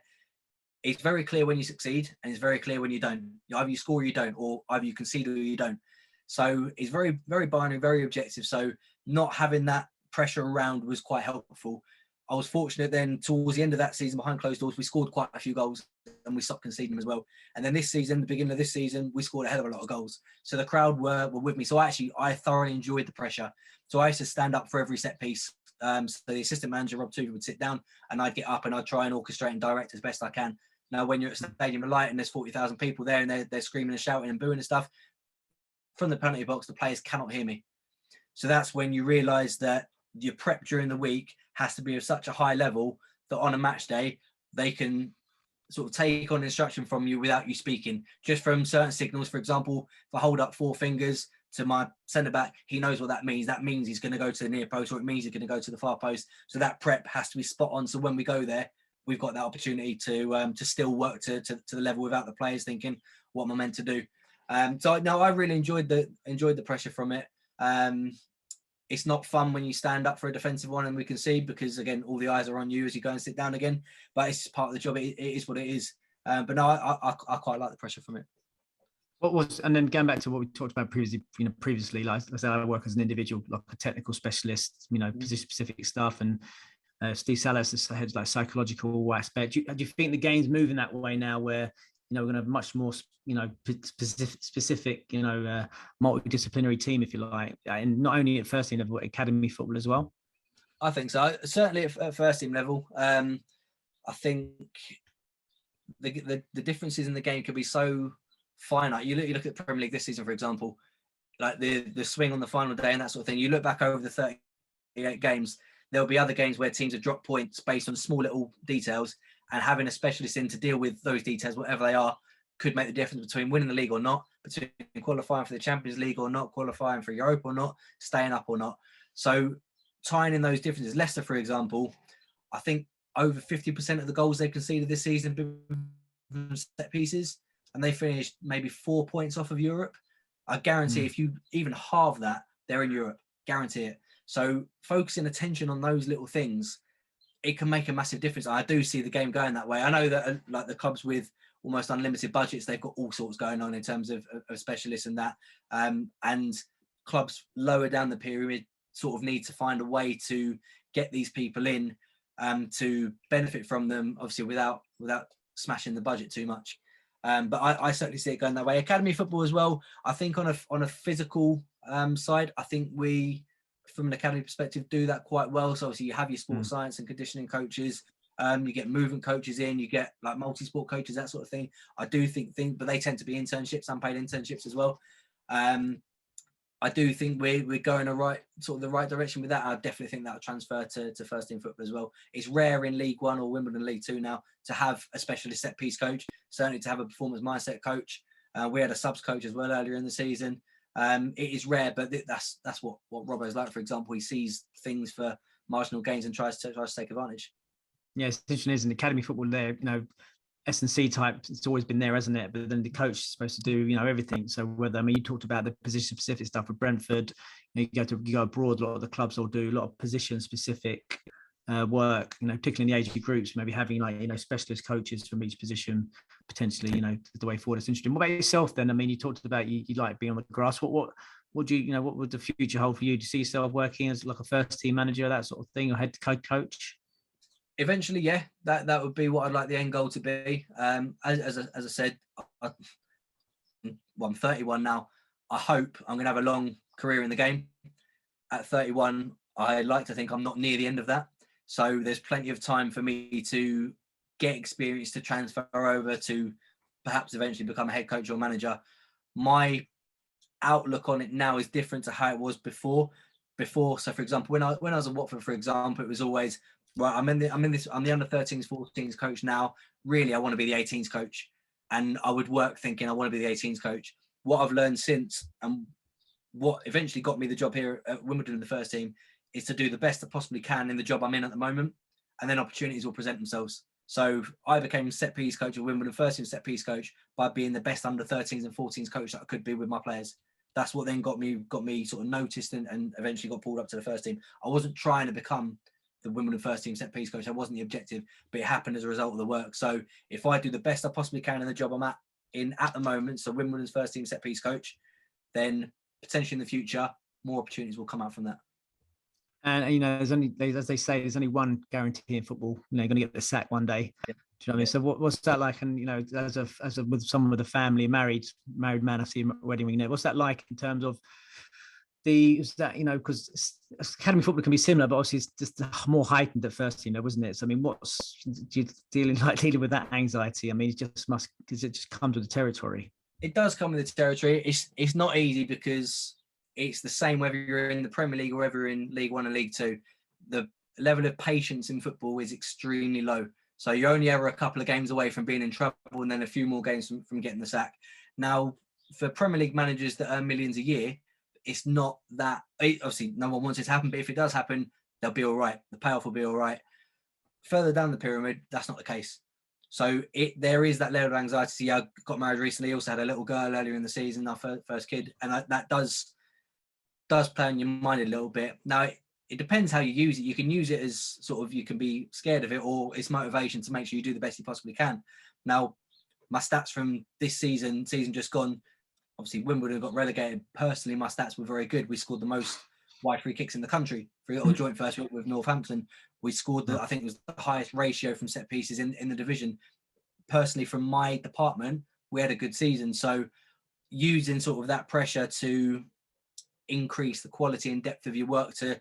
it's very clear when you succeed, and it's very clear when you don't. Either you score or you don't, or either you concede or you don't. So it's very, very binary, very objective. So not having that pressure around was quite helpful. I was fortunate then towards the end of that season, behind closed doors, we scored quite a few goals, and we stopped conceding them as well. And then this season, the beginning of this season, we scored a hell of a lot of goals. So the crowd were with me. So I thoroughly enjoyed the pressure. So I used to stand up for every set piece. So the assistant manager, Rob Tudor, would sit down, and I'd get up and I'd try and orchestrate and direct as best I can. Now, when you're at Stadium of Light and there's 40,000 people there, and they're screaming and shouting and booing and stuff, from the penalty box, the players cannot hear me. So that's when you realise that your prep during the week has to be of such a high level that on a match day, they can sort of take on instruction from you without you speaking, just from certain signals. For example, if I hold up 4 fingers to my centre-back, he knows what that means. That means he's going to go to the near post, or it means he's going to go to the far post. So that prep has to be spot on. So when we go there, we've got that opportunity to still work to the level without the players thinking, what am I meant to do? So no, I really enjoyed the pressure from it. It's not fun when you stand up for a defensive one and we concede, because again, all the eyes are on you as you go and sit down again. But it's part of the job. It is what it is. But no, I quite like the pressure from it. And then going back to what we talked about previously, like I said, I work as an individual, like a technical specialist, position specific stuff, and Steve Salas heads like psychological aspect. Do you think the game's moving that way now, where we're going to have much more specific multidisciplinary team, if you like, and not only at first team level, but academy football as well? I think so. Certainly at first team level. I think the differences in the game could be so finite. You look at the Premier League this season, for example, like the swing on the final day and that sort of thing. You look back over the 38 games, there'll be other games where teams have dropped points based on small little details, and having a specialist in to deal with those details, whatever they are, could make the difference between winning the league or not, between qualifying for the Champions League or not, qualifying for Europa or not, staying up or not. So tying in those differences, Leicester, for example, I think over 50% of the goals they conceded this season been set pieces, and they finished maybe 4 points off of Europe. I guarantee if you even halve that, they're in Europe. Guarantee it. So focusing attention on those little things, it can make a massive difference. I do see the game going that way. I know that like the clubs with almost unlimited budgets, they've got all sorts going on in terms of specialists and that. And clubs lower down the pyramid sort of need to find a way to get these people in to benefit from them, obviously without smashing the budget too much. But I certainly see it going that way. Academy football as well. I think on a physical side, I think we, from an academy perspective, do that quite well. So obviously you have your sports science and conditioning coaches. You get movement coaches in, you get like multi-sport coaches, that sort of thing. I do think, but they tend to be internships, unpaid internships as well. I do think we're going the right direction with that. I definitely think that'll transfer to first team football as well. It's rare in League One or Wimbledon League Two now to have a specialist set piece coach, certainly to have a performance mindset coach. We had a subs coach as well earlier in the season. It is rare, but that's what Robbo's like. For example, he sees things for marginal gains and tries to take advantage. Yeah, it's interesting, isn't it? Academy football there, S&C type, it's always been there, hasn't it? But then the coach is supposed to do, everything. So you talked about the position specific stuff with Brentford, you go abroad, a lot of the clubs will do a lot of position specific work, particularly in the age groups, maybe having specialist coaches from each position potentially, you know, the way forward. It's interesting. What about yourself then? I mean, you talked about you like being on the grass. What do you, you know, what would the future hold for you? Do you see yourself working as like a first team manager, that sort of thing, or head coach? Eventually, yeah, that would be what I'd like the end goal to be. As I said, I'm 31 now. I hope I'm going to have a long career in the game. At 31, I like to think I'm not near the end of that. So there's plenty of time for me to get experience, to transfer over, to perhaps eventually become a head coach or manager. My outlook on it now is different to how it was before. So for example, when I was at Watford, for example, it was always, right, I'm the under 13s, 14s coach now. Really, I want to be the 18s coach. And I would work thinking I want to be the 18s coach. What I've learned since, and what eventually got me the job here at Wimbledon in the first team, is to do the best I possibly can in the job I'm in at the moment, and then opportunities will present themselves. So I became set piece coach at Wimbledon, first team set piece coach, by being the best under 13s and 14s coach that I could be with my players. That's what then got me sort of noticed and eventually got pulled up to the first team. I wasn't trying to become the Wimbledon first team set piece coach. That wasn't the objective, but it happened as a result of the work. So if I do the best I possibly can in the job I'm at the moment, so Wimbledon's first team set piece coach, then potentially in the future, more opportunities will come out from that. And you know, as they say, there's only one guarantee in football. You know, you're going to get the sack one day. Yeah. Do you know what I mean? So what's that like? And you know, as a with someone with a family, married man, I see a wedding ring. You know, what's that like in terms of you know, because academy football can be similar, but obviously it's just more heightened at first team, wasn't it? So I mean, what's you dealing with that anxiety? I mean, it just comes with the territory. It does come with the territory. It's not easy because it's the same whether you're in the Premier League or whether you're in League One and League Two. The level of patience in football is extremely low. So you're only ever a couple of games away from being in trouble, and then a few more games from getting the sack. Now, for Premier League managers that earn millions a year, it's not that. Obviously, no one wants it to happen, but if it does happen, they'll be all right. The payoff will be all right. Further down the pyramid, that's not the case. So there is that level of anxiety. I got married recently. Also had a little girl earlier in the season, our first kid, and that does play on your mind a little bit. Now, it depends how you use it. You can use it as sort of, you can be scared of it, or it's motivation to make sure you do the best you possibly can. Now, my stats from this season just gone, obviously Wimbledon got relegated. Personally, my stats were very good. We scored the most wide free kicks in the country for a joint first with Northampton. We scored I think it was the highest ratio from set pieces in the division. Personally, from my department, we had a good season. So using sort of that pressure to increase the quality and depth of your work to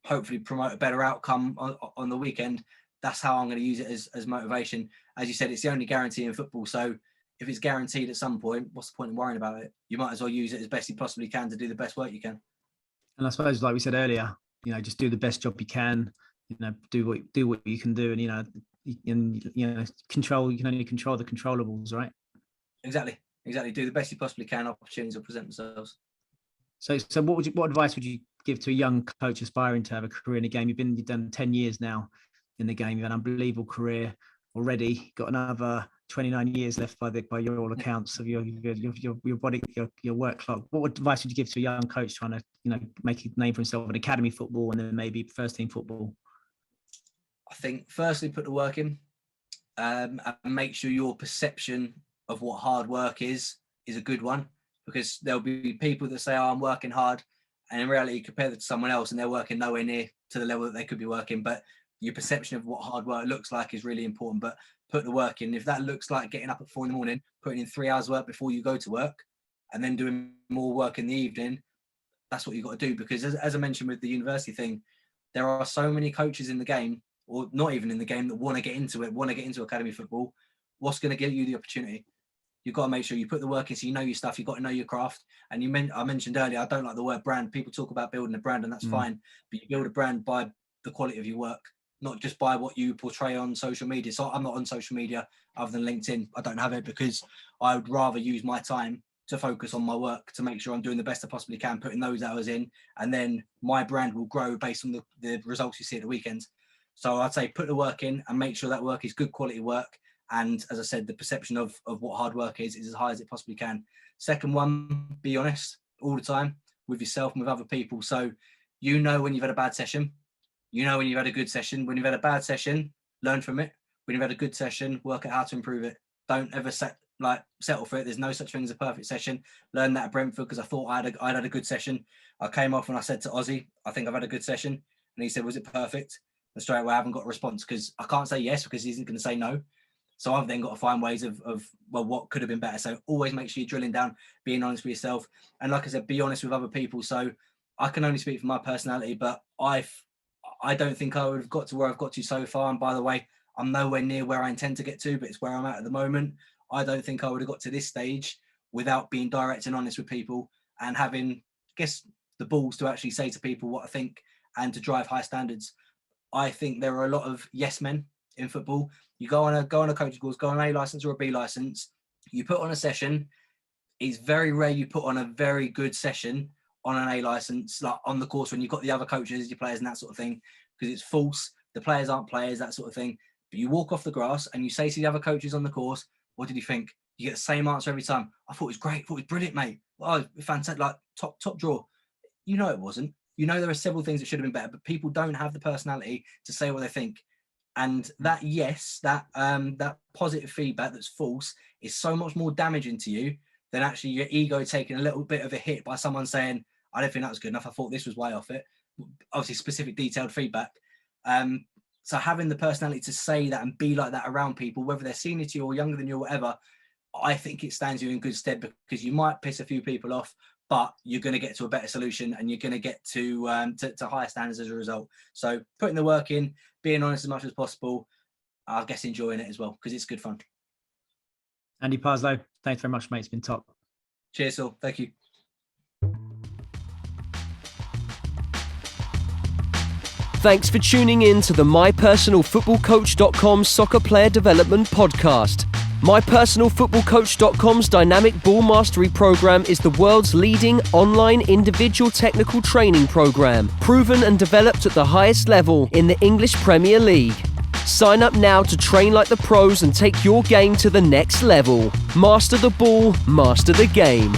hopefully promote a better outcome on the weekend, that's how I'm going to use it as motivation. As you said, it's the only guarantee in football. So if it's guaranteed at some point, what's the point in worrying about it? You might as well use it as best you possibly can to do the best work you can. And I suppose, like we said earlier, you know, just do the best job you can. You know, do what you can do, and you know, control. You can only control the controllables, right? Exactly. Do the best you possibly can. Opportunities will present themselves. So what advice would you give to a young coach aspiring to have a career in the game? You've done 10 years now in the game. You've had an unbelievable career already. Got another 29 years left by your all accounts of your body, your work clock. What advice would you give to a young coach trying to, you know, make a name for himself in academy football and then maybe first team football? I think firstly, put the work in, and make sure your perception of what hard work is a good one, because there'll be people that say, "Oh, I'm working hard," and in reality, you compare that to someone else, and they're working nowhere near to the level that they could be working. But your perception of what hard work looks like is really important. But put the work in. If that looks like getting up at 4 a.m, putting in 3 hours work before you go to work, and then doing more work in the evening, that's what you've got to do. Because as I mentioned with the university thing, there are so many coaches in the game, or not even in the game, that want to get into academy football. What's going to give you the opportunity? You've got to make sure you put the work in, so you know your stuff. You've got to know your craft. And I mentioned earlier, I don't like the word brand. People talk about building a brand, and that's fine. But you build a brand by the quality of your work, not just by what you portray on social media. So I'm not on social media other than LinkedIn. I don't have it because I would rather use my time to focus on my work, to make sure I'm doing the best I possibly can, putting those hours in, and then my brand will grow based on the results you see at the weekend. So I'd say put the work in and make sure that work is good quality work. And as I said, the perception of what hard work is as high as it possibly can. Second one, be honest all the time with yourself and with other people. So you know when you've had a bad session, you know when you've had a good session. When you've had a bad session, learn from it. When you've had a good session, work out how to improve it. Don't ever settle for it. There's no such thing as a perfect session. Learned that at Brentford because I thought I'd had a good session. I came off and I said to Ozzy, I think I've had a good session. And he said, was it perfect? And straight away, I haven't got a response because I can't say yes because he's going to say no. So I've then got to find ways of what could have been better. So always make sure you're drilling down, being honest with yourself. And like I said, be honest with other people. So I can only speak for my personality, but I don't think I would have got to where I've got to so far. And by the way, I'm nowhere near where I intend to get to, but it's where I'm at the moment. I don't think I would have got to this stage without being direct and honest with people and having, I guess, the balls to actually say to people what I think and to drive high standards. I think there are a lot of yes men in football. You go on a coaching course, go on an A license or a B license, you put on a session. It's very rare you put on a very good session on an A license, like on the course when you've got the other coaches, your players and that sort of thing, because it's false. The players aren't players, that sort of thing. But you walk off the grass and you say to the other coaches on the course, what did you think? You get the same answer every time. I thought it was great. I thought it was brilliant, mate. Oh, fantastic. Like top draw. You know it wasn't. You know there are several things that should have been better, but people don't have the personality to say what they think. And that that positive feedback that's false is so much more damaging to you than actually your ego taking a little bit of a hit by someone saying, I don't think that was good enough. I thought this was way off it. Obviously, specific detailed feedback. So having the personality to say that and be like that around people, whether they're senior to you or younger than you or whatever, I think it stands you in good stead because you might piss a few people off, but you're going to get to a better solution and you're going to get to higher standards as a result. So putting the work in, being honest as much as possible, I guess enjoying it as well because it's good fun. Andy Parslow, thanks very much, mate. It's been top. Cheers, Phil. Thank you. Thanks for tuning in to the MyPersonalFootballCoach.com Soccer Player Development Podcast. MyPersonalFootballCoach.com's Dynamic Ball Mastery Program is the world's leading online individual technical training program, proven and developed at the highest level in the English Premier League. Sign up now to train like the pros and take your game to the next level. Master the ball, master the game.